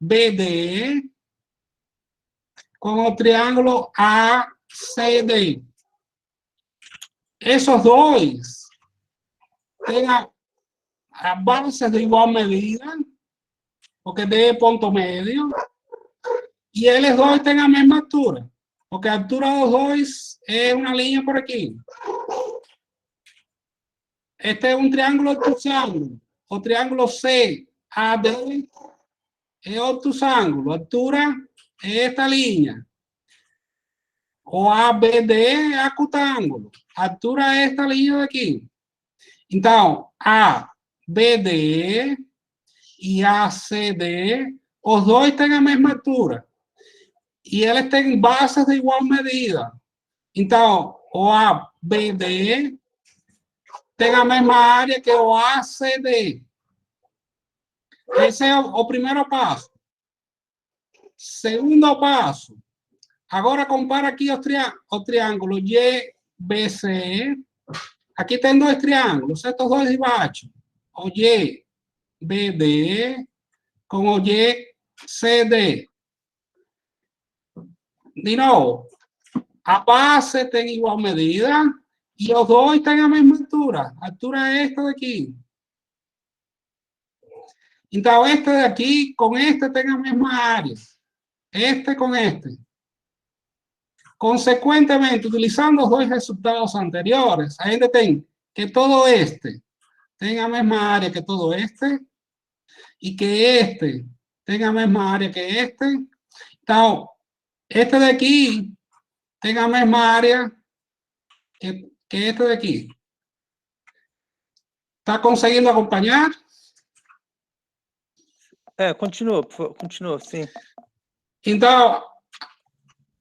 ABD com o triângulo ACD. Esses dois têm a base de igual medida, porque D é ponto médio, e eles dois têm a mesma altura, porque a altura dos dois é uma linha por aqui. Este é um triângulo obtusângulo. O triângulo CAD é obtusângulo. A altura é esta linha. O ABD é acutângulo. A altura é esta linha daqui. Então, ABD e ACD, os dois têm a mesma altura. E eles têm bases de igual medida. Então, o ABD tem a mesma área que o ACD. Esse é o primeiro passo. Segundo passo. Agora compara aqui o triângulo YBC. Aqui tem dois triângulos, estes dois de baixo. O YBD com o YCD. De novo, a base tem igual medida e os dois têm a mesma altura. A altura é esta daqui. Então, este daqui com este tem a mesma área. Este com este. Consequentemente, utilizando os dois resultados anteriores, a gente tem que todo este tem a mesma área que todo este e que este tem a mesma área que este. Então, este daqui tem a mesma área que este daqui. Está conseguindo acompanhar? Continua, sim. Então,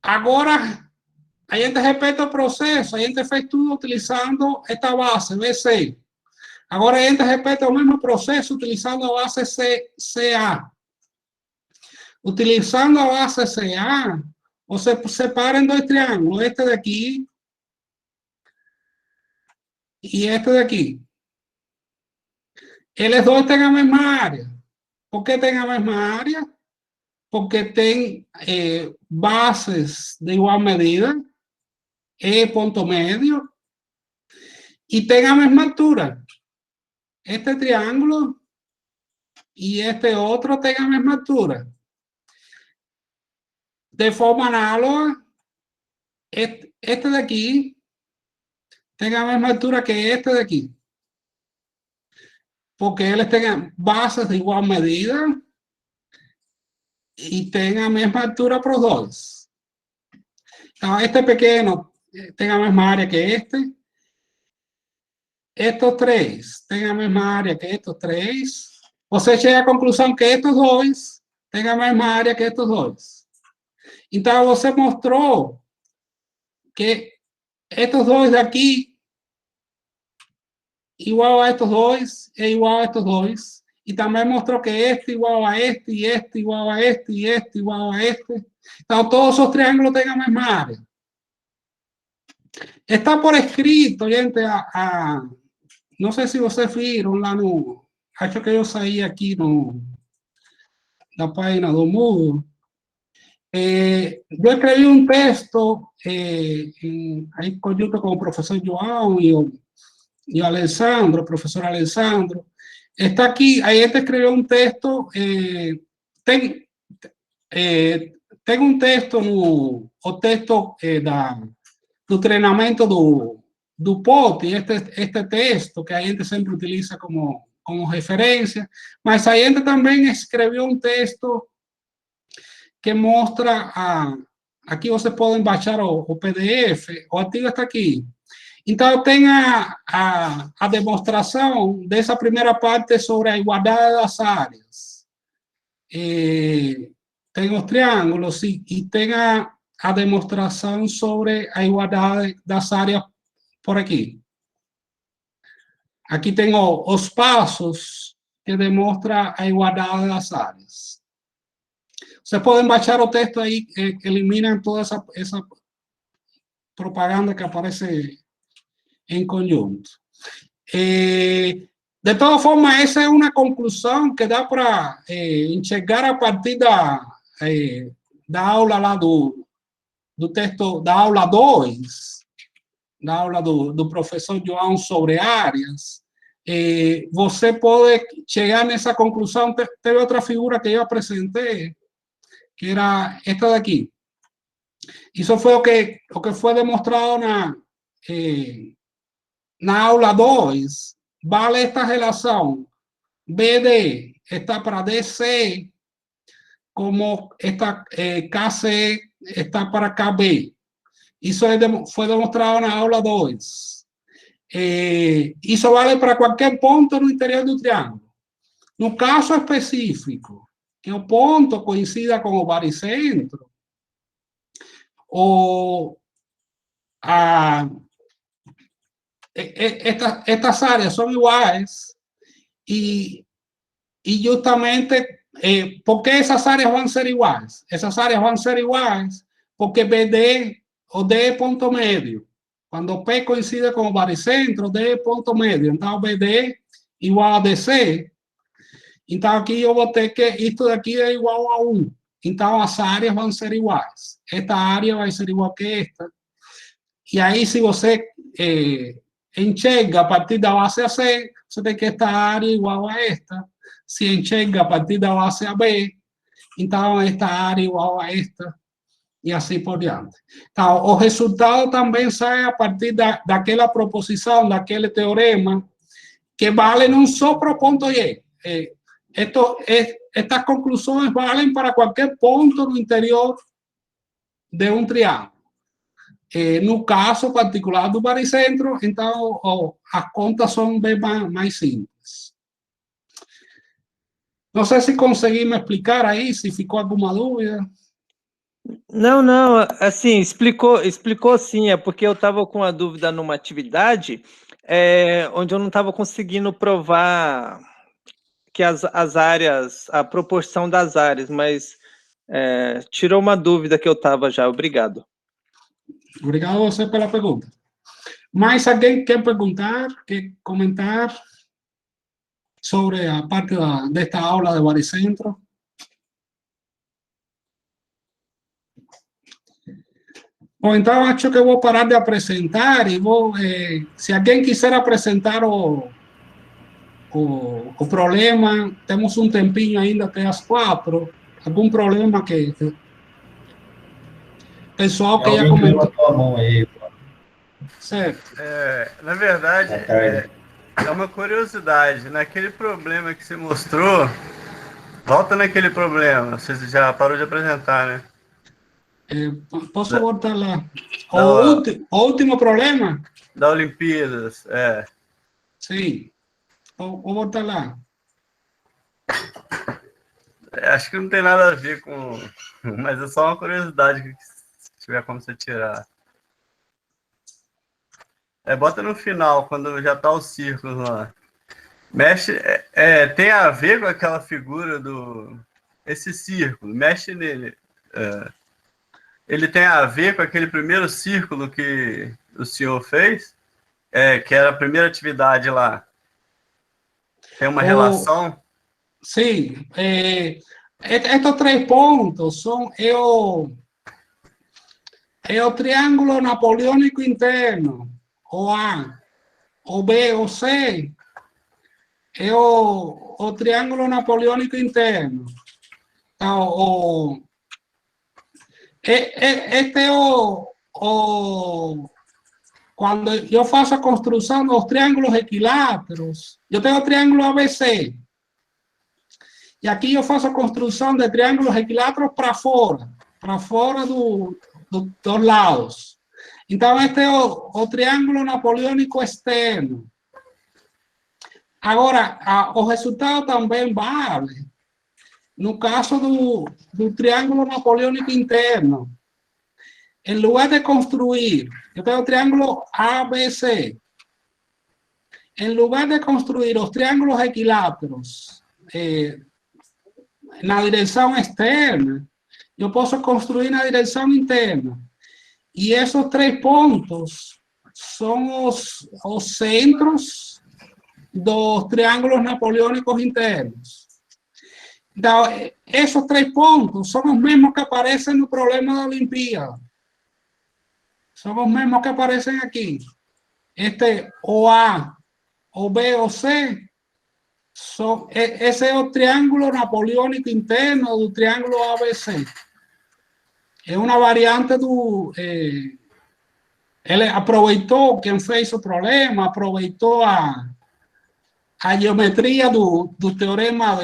agora a gente repete o processo, a gente fez tudo utilizando esta base, BC. Agora a gente repete o mesmo processo utilizando a base CA. Utilizando a base CA, você separa em dois triângulos, este daqui e este daqui. Eles dois têm a mesma área. Por que tem a mesma área? Porque tem bases de igual medida, E ponto médio, e tem a mesma altura. Este triângulo e este outro tem a mesma altura. De forma análoga, este daqui tem a mesma altura que este daqui. Porque eles têm bases de igual medida e têm a mesma altura para os dois. Então, este pequeno tem a mesma área que este. Estes três têm a mesma área que estes três. você chega à conclusão que estes dois têm a mesma área que estes dois. Então, você mostrou que estes dois aqui, igual a estes dois, é igual a estes dois. E também mostrou que este igual a este, e este igual a este, e este igual a este. Então, todos os triângulos têm a mesma área. Está por escrito, gente, não sei se vocês viram lá no... Acho que eu saí aqui na página do Moodle. Eu escrevi um texto em conjunto com o professor João e o Alessandro, o professor Alessandro. Está aqui, a gente escreveu um texto, tem um texto o texto do treinamento do POT, este texto que a gente sempre utiliza como referência, mas a gente também escreveu um texto que mostra, aqui vocês podem baixar o PDF, o artigo está aqui. Então, tem a demonstração dessa primeira parte sobre a igualdade das áreas. Tem os triângulos e tem a demonstração sobre a igualdade das áreas por aqui. Aqui tem os passos que demonstram a igualdade das áreas. Vocês podem baixar o texto aí, que elimina toda essa propaganda que aparece em conjunto. De todas formas, essa é uma conclusão que dá para enxergar a partir da aula lá do texto, da aula 2, da aula do professor João sobre áreas. Você pode chegar nessa conclusão. Teve outra figura que eu apresentei, que era esta daqui. Isso foi o que foi demonstrado na aula 2, vale esta relação. BD está para DC, como esta KC está para KB. Isso foi demonstrado na aula 2. Isso vale para qualquer ponto no interior do triângulo. No caso específico, que o ponto coincida com o baricentro, ou estas áreas são iguais e justamente, ¿por qué esas áreas van a ser iguales? Esas áreas van a ser iguales porque BD o D es punto medio. Cuando P coincide con el baricentro, D es punto medio. Entonces BD igual a DC. Então aqui eu vou ter que isto daqui é igual a 1. Então as áreas vão ser iguais. Esta área vai ser igual que esta. E aí, se você enxerga a partir da base AC, você tem que esta área igual a esta. Se enxerga a partir da base AB, então esta área igual a esta. E assim por diante. Então, o resultado também sai a partir daquela proposição, daquele teorema, que vale não só para o ponto Y. Estas conclusões valem para qualquer ponto no interior de um triângulo. No caso particular do baricentro, então as contas são bem mais simples. Não sei se consegui me explicar aí, se ficou alguma dúvida. Não, assim, explicou sim, é porque eu estava com a dúvida numa atividade onde eu não estava conseguindo provar que as áreas, a proporção das áreas, mas tirou uma dúvida que eu estava já, obrigado. Obrigado a você pela pergunta. Mais alguém quer perguntar, quer comentar sobre a parte desta aula de baricentro? Bom, então acho que eu vou parar de apresentar e vou, se alguém quiser apresentar o problema, temos um tempinho ainda até as 4. Algum problema que pessoal que ia comentar. Certo. Na verdade, é uma curiosidade. Naquele problema que você mostrou, volta naquele problema. Você já parou de apresentar, né? Posso voltar lá? O último problema? Da Olimpíadas, Sim. Vou voltar lá. Acho que não tem nada a ver com... Mas é só uma curiosidade, que se tiver como você tirar. Bota no final, quando já tá o círculo lá. Mexe, tem a ver com aquela figura do... Esse círculo, mexe nele. Ele tem a ver com aquele primeiro círculo que o senhor fez? Que era a primeira atividade lá. Tem uma relação? Sí, estos 3 puntos son el triángulo napoleónico interno, o A, o B, o C, o triángulo napoleónico interno. Este cuando yo faço a construcción de los triángulos equiláteros, yo tengo triángulo ABC. E aqui eu faço a construção de triângulos equiláteros para fora dos lados. Então, este é o triângulo napoleônico externo. Agora, o resultado também vale no caso do triângulo napoleônico interno. Em lugar de construir, eu tenho o triângulo ABC. Em lugar de construir os triângulos equiláteros na direção externa, eu posso construir na direção interna. E esses 3 pontos são os centros dos triângulos napoleônicos internos. Então, esses 3 pontos são os mesmos que aparecem no problema da Olimpíada. São os mesmos que aparecem aqui. Este o A, o B, o C, esse é o triângulo napoleônico interno do triângulo ABC. É uma variante do... ele aproveitou, quem fez o problema, aproveitou a geometria do teorema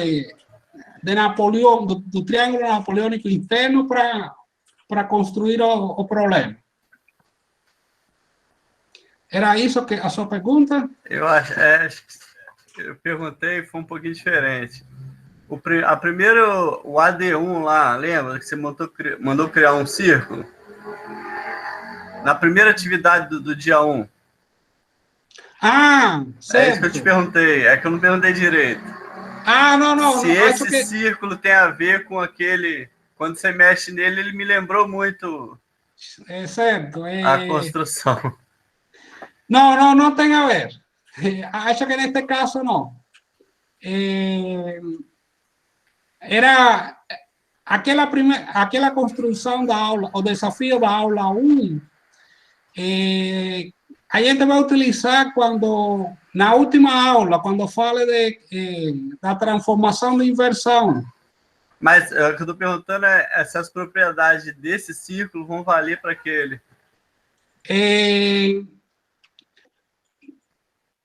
de Napoleão, do triângulo napoleônico interno para construir o problema. Era isso que a sua pergunta? Eu acho que eu perguntei, foi um pouquinho diferente. A primeiro, o AD1 lá, lembra que você mandou criar um círculo? Na primeira atividade do dia 1. Ah, certo. É isso que eu te perguntei, é que eu não perguntei direito. Ah, não. Se esse círculo tem a ver com aquele... Quando você mexe nele, ele me lembrou muito certo. a construção. No tem a ver. Acho que en este caso no. Era aquela construção da aula, o desafio da aula 1, a gente vai utilizar quando, na última aula, quando fale da transformação de inversão. Mas o que eu estou perguntando é se as propriedades desse círculo vão valer para aquele.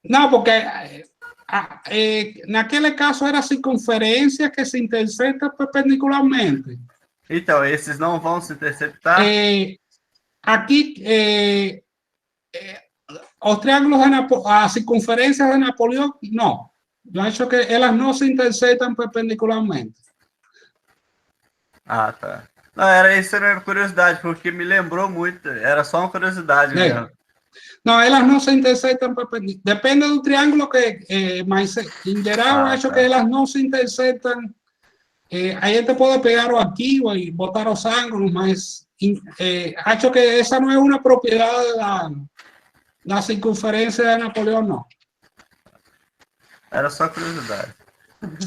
Não, porque naquele caso era circunferência que se intersecta perpendicularmente. Então, esses não vão se interceptar? Aqui, os triângulos a circunferência de Napoleão, não. Eu acho que elas não se intersectam perpendicularmente. Ah, tá. Não, era isso, era uma curiosidade, porque me lembrou muito. Era só uma curiosidade mesmo. Não, elas não se intersectam perpendicularmente. Depende do triângulo mas em geral, acho que elas não se intersectam. A gente pode pegar o arquivo e botar os ângulos, mas acho que essa não é uma propriedade da circunferência de Napoleão, não. Era só curiosidade.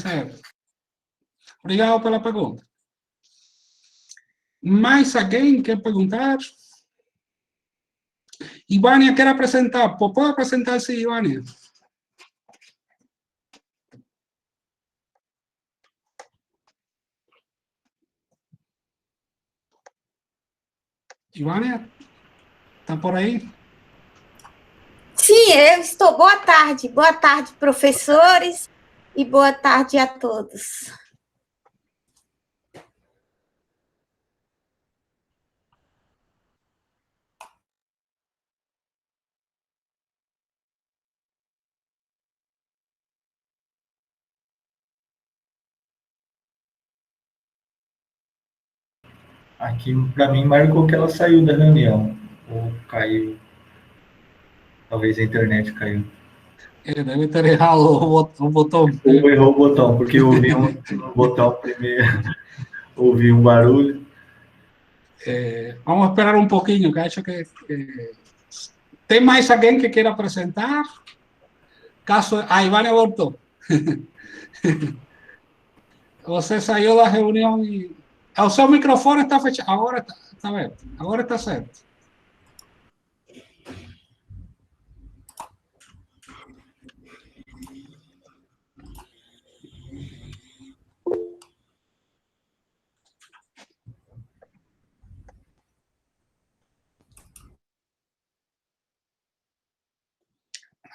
Certo. Obrigado pela pergunta. Mais alguém quer perguntar? Ivânia quer apresentar. Pode apresentar-se, Ivânia? Ivânia, está por aí? Sim, eu estou. Boa tarde, professores, e boa tarde a todos. Aqui, para mim, marcou que ela saiu da reunião. Ou caiu. Talvez a internet caiu. Debe ter errado o botão. Ou errou o botão, porque eu ouvi um botão primeiro, ouvi um barulho. Vamos a esperar un poquito, que acho que... ¿Tem mais alguém que queira apresentar? Caso... Ah, Ivânia voltou. Você saiu da reunião e... O seu microfone está fechado. Agora está aberto. Agora está certo.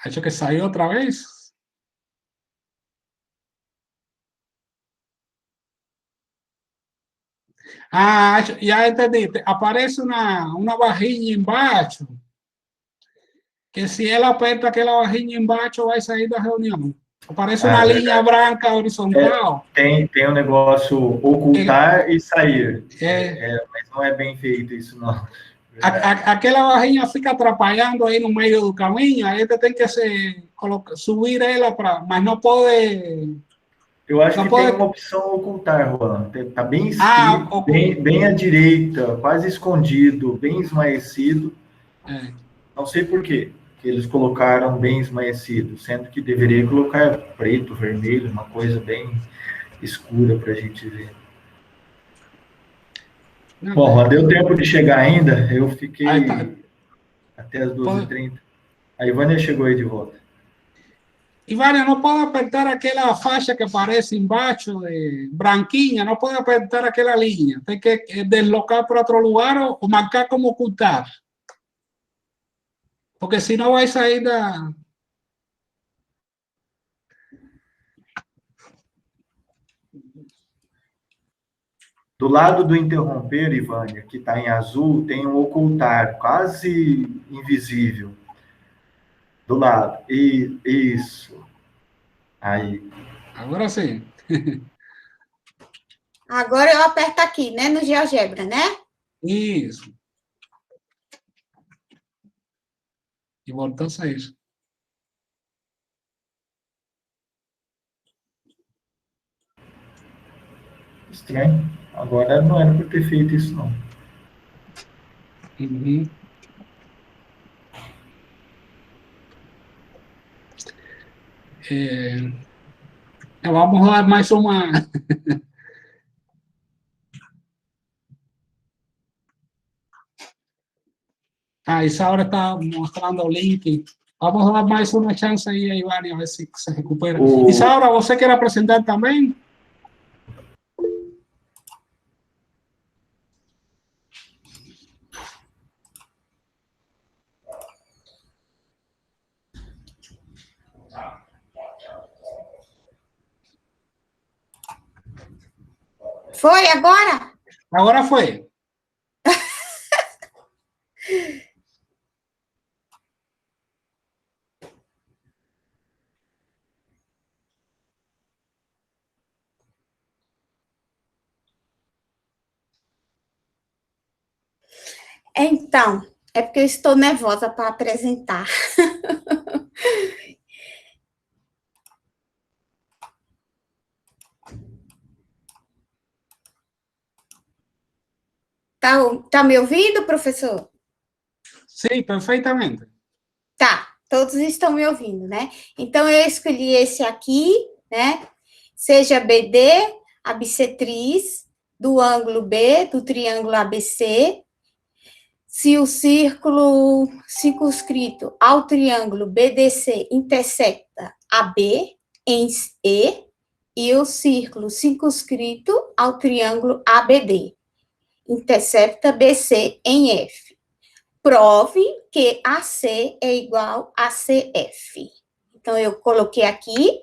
Acho que saiu outra vez. Ah, já entendi. Aparece uma barrinha embaixo, que se ela aperta aquela barrinha embaixo, vai sair da reunião. Aparece uma linha branca horizontal. Tem um negócio ocultar e sair. Mas não é bem feito isso, não. Aquela barrinha fica atrapalhando aí no meio do caminho, aí você tem que subir ela, mas não pode... Eu acho que tem uma opção ocultar, Juan. Está bem escrito, bem à direita, quase escondido, bem esmaecido. Não sei por quê que eles colocaram bem esmaecido, sendo que deveria colocar preto, vermelho, uma coisa bem escura para a gente ver. Bom, Juan, deu tempo de chegar ainda, eu fiquei até as 12h30. A Ivânia chegou aí de volta. Ivânia, não pode apertar aquela faixa que aparece embaixo, branquinha, não pode apertar aquela linha. Tem que deslocar para outro lugar ou marcar como ocultar. Porque senão vai sair da... Do lado do interromper, Ivânia, que está em azul, tem um ocultar, quase invisível. Do lado. Isso. Aí. Agora sim. Agora eu aperto aqui, né? No GeoGebra, né? Isso. E voltou a sair. Estranho. Agora não era para ter feito isso, não. Uhum. Vamos lá, mais uma... Isaura está mostrando o link. Vamos dar mais uma chance aí, Ivânia, a ver se se recupera. Isaura, você quer apresentar também? Foi agora? Agora foi. Então, é porque eu estou nervosa para apresentar. Tá me ouvindo, professor? Sim, perfeitamente. Tá, todos estão me ouvindo, né? Então, eu escolhi esse aqui, né? Seja BD, a bissetriz do ângulo B, do triângulo ABC, se o círculo circunscrito ao triângulo BDC intersecta AB em e o círculo circunscrito ao triângulo ABD intercepta BC em F. Prove que AC é igual a CF. Então, eu coloquei aqui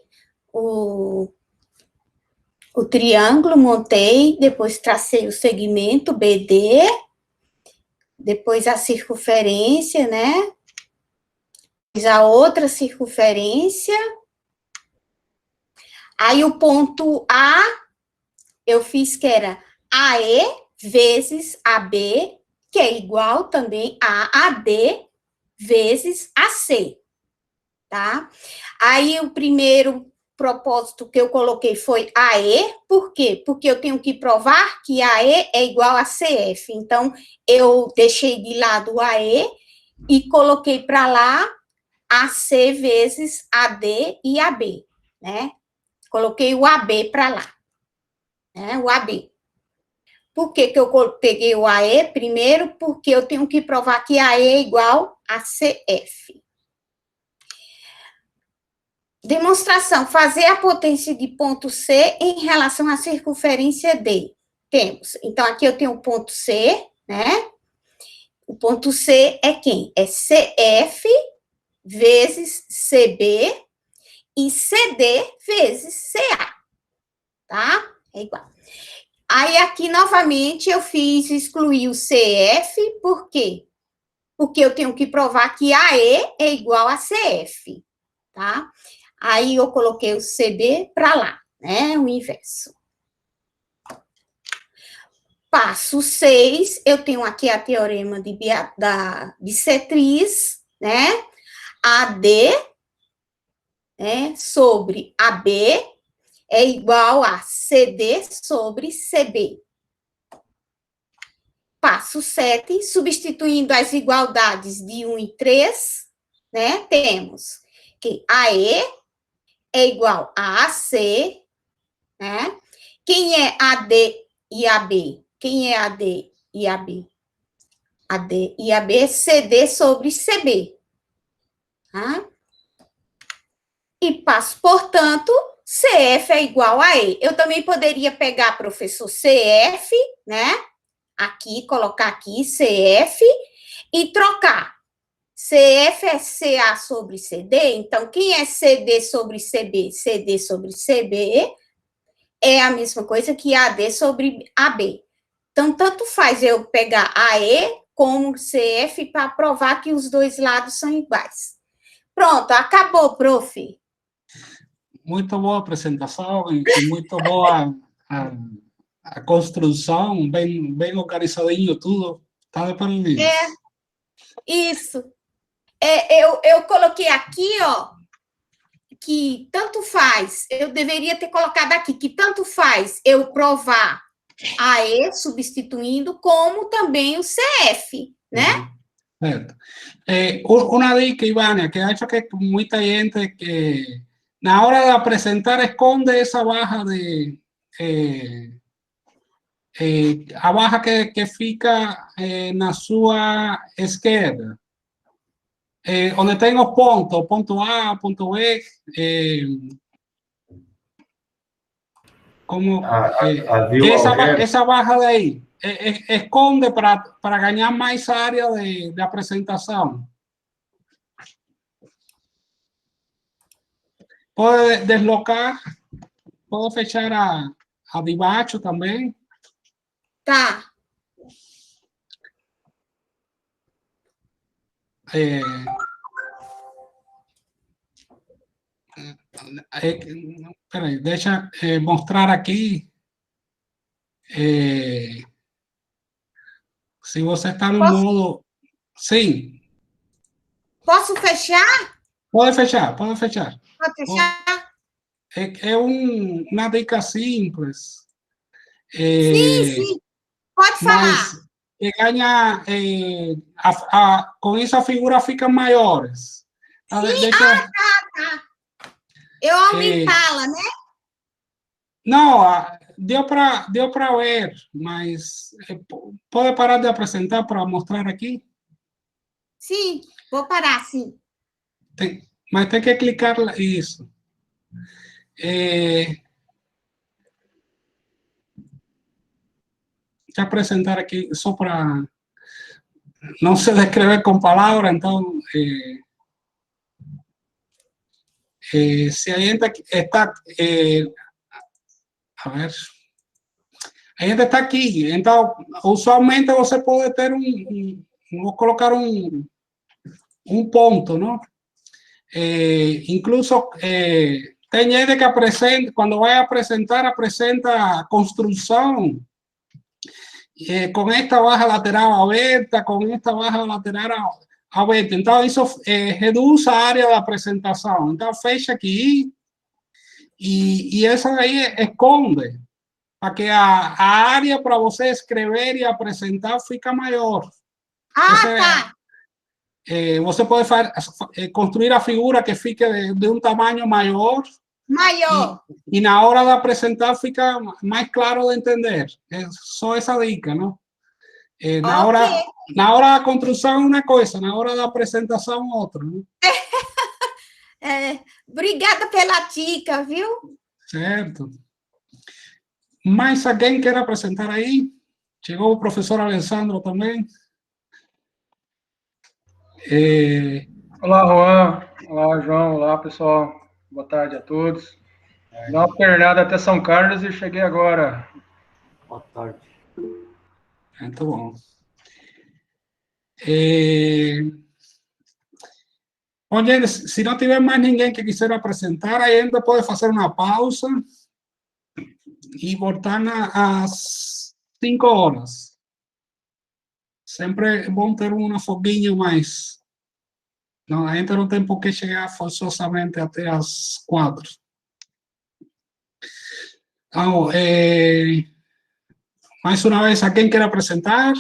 o triângulo, montei, depois tracei o segmento BD, depois a circunferência, né? Fiz a outra circunferência. Aí, o ponto A, eu fiz que era AE, vezes AB, que é igual também a AD vezes AC, tá? Aí o primeiro propósito que eu coloquei foi AE, por quê? Porque eu tenho que provar que AE é igual a CF. Então, eu deixei de lado o AE e coloquei para lá AC vezes AD e AB, né? Coloquei o AB para lá, né? O AB. Por que que eu peguei o AE primeiro? Porque eu tenho que provar que AE é igual a CF. Demonstração, fazer a potência de ponto C em relação à circunferência D. Temos, então, aqui eu tenho o ponto C, né? O ponto C é quem? É CF vezes CB e CD vezes CA, tá? É igual. Aí, aqui, novamente, eu fiz excluir o CF, por quê? Porque eu tenho que provar que AE é igual a CF, tá? Aí, eu coloquei o CB para lá, né? O inverso. Passo 6, eu tenho aqui a teorema da bissetriz, né? AD, né, sobre AB é igual a CD sobre CB. Passo 7, substituindo as igualdades de 1 e 3, né, temos que AE é igual a AC, né? Quem é AD e AB? Quem é AD e AB? AD e AB é CD sobre CB. Tá? E passo, portanto, CF é igual a E. Eu também poderia pegar, professor, CF, né? Aqui, colocar aqui CF e trocar. CF é CA sobre CD, então, quem é CD sobre CB? CD sobre CB é a mesma coisa que AD sobre AB. Então, tanto faz eu pegar AE como CF para provar que os dois lados são iguais. Pronto, acabou, prof. Muito boa a apresentação e muito boa a construção, bem organizadinho tudo. Tá de parabéns. Isso. Eu coloquei aqui, ó, que tanto faz, eu deveria ter colocado aqui, que tanto faz eu provar a E substituindo, como também o CF, né? Certo. Una dica, Ivania, que ha hecho que mucha gente que na hora de presentar esconde esa baja a baja que fica na sua esquerda. Onde tem os pontos, ponto A, ponto B, como esa baja de ahí esconde para ganar más área de presentación. Puede deslocar, puedo fechar a debaixo también. Tá. Peraí, deixa mostrar aqui. Se você está no modo... Sim. Posso fechar? Pode fechar, pode fechar. Pode fechar? É uma dica simples. Sim. Pode falar. Que ganha... com isso a figura fica maiores. Sim, deixa... tá. Eu aumentá-la, né? Não, deu para ver, mas pode parar de apresentar para mostrar aqui? Sim, vou parar, sim. Mas tem que clicar isso. Deixa eu apresentar aqui só para não se descrever com palavras, então... se a gente está... a ver... A gente está aqui, então, usualmente você pode ter vou colocar um ponto, não? Incluso, tem gente que apresenta, quando vai apresentar, apresenta a construção com esta barra lateral aberta, com esta barra lateral aberta. Então, isso reduz a área da apresentação. Então, fecha aqui e essa aí esconde, para que a área para você escrever e apresentar fica maior. Tá. Você pode construir a figura que fique de um tamanho maior. E na hora de apresentar fica mais claro de entender. É só essa dica, não? Na hora da construção é uma coisa, na hora da apresentação outra. Obrigada pela dica, viu? Certo. Mais alguém quer apresentar aí? Chegou o professor Alessandro também. Olá, Juan. Olá, João. Olá, pessoal. Boa tarde a todos. Dá uma pernada até São Carlos e cheguei agora. Boa tarde. Muito bom. Bom, gente, se não tiver mais ninguém que quiser apresentar, aí ainda pode fazer uma pausa e voltar às 5 horas. Sempre é bom ter uma folguinha mais. Não, a gente não tem por que chegar forçosamente até às 4. Então, mais uma vez, quem quer apresentar?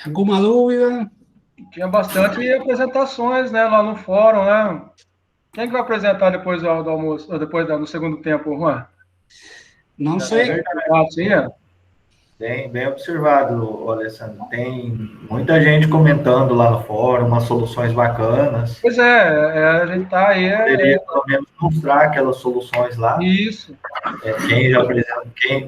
Alguma dúvida? Tinha bastante apresentações, né, lá no fórum, né? Quem que vai apresentar depois do almoço, ou depois do segundo tempo, Juan? Não sei. Bem observado, Alessandro. Tem muita gente comentando lá no fórum, umas soluções bacanas. Pois a gente tá aí... Poderia, pelo menos, mostrar aquelas soluções lá. Isso. Quem já apresentou,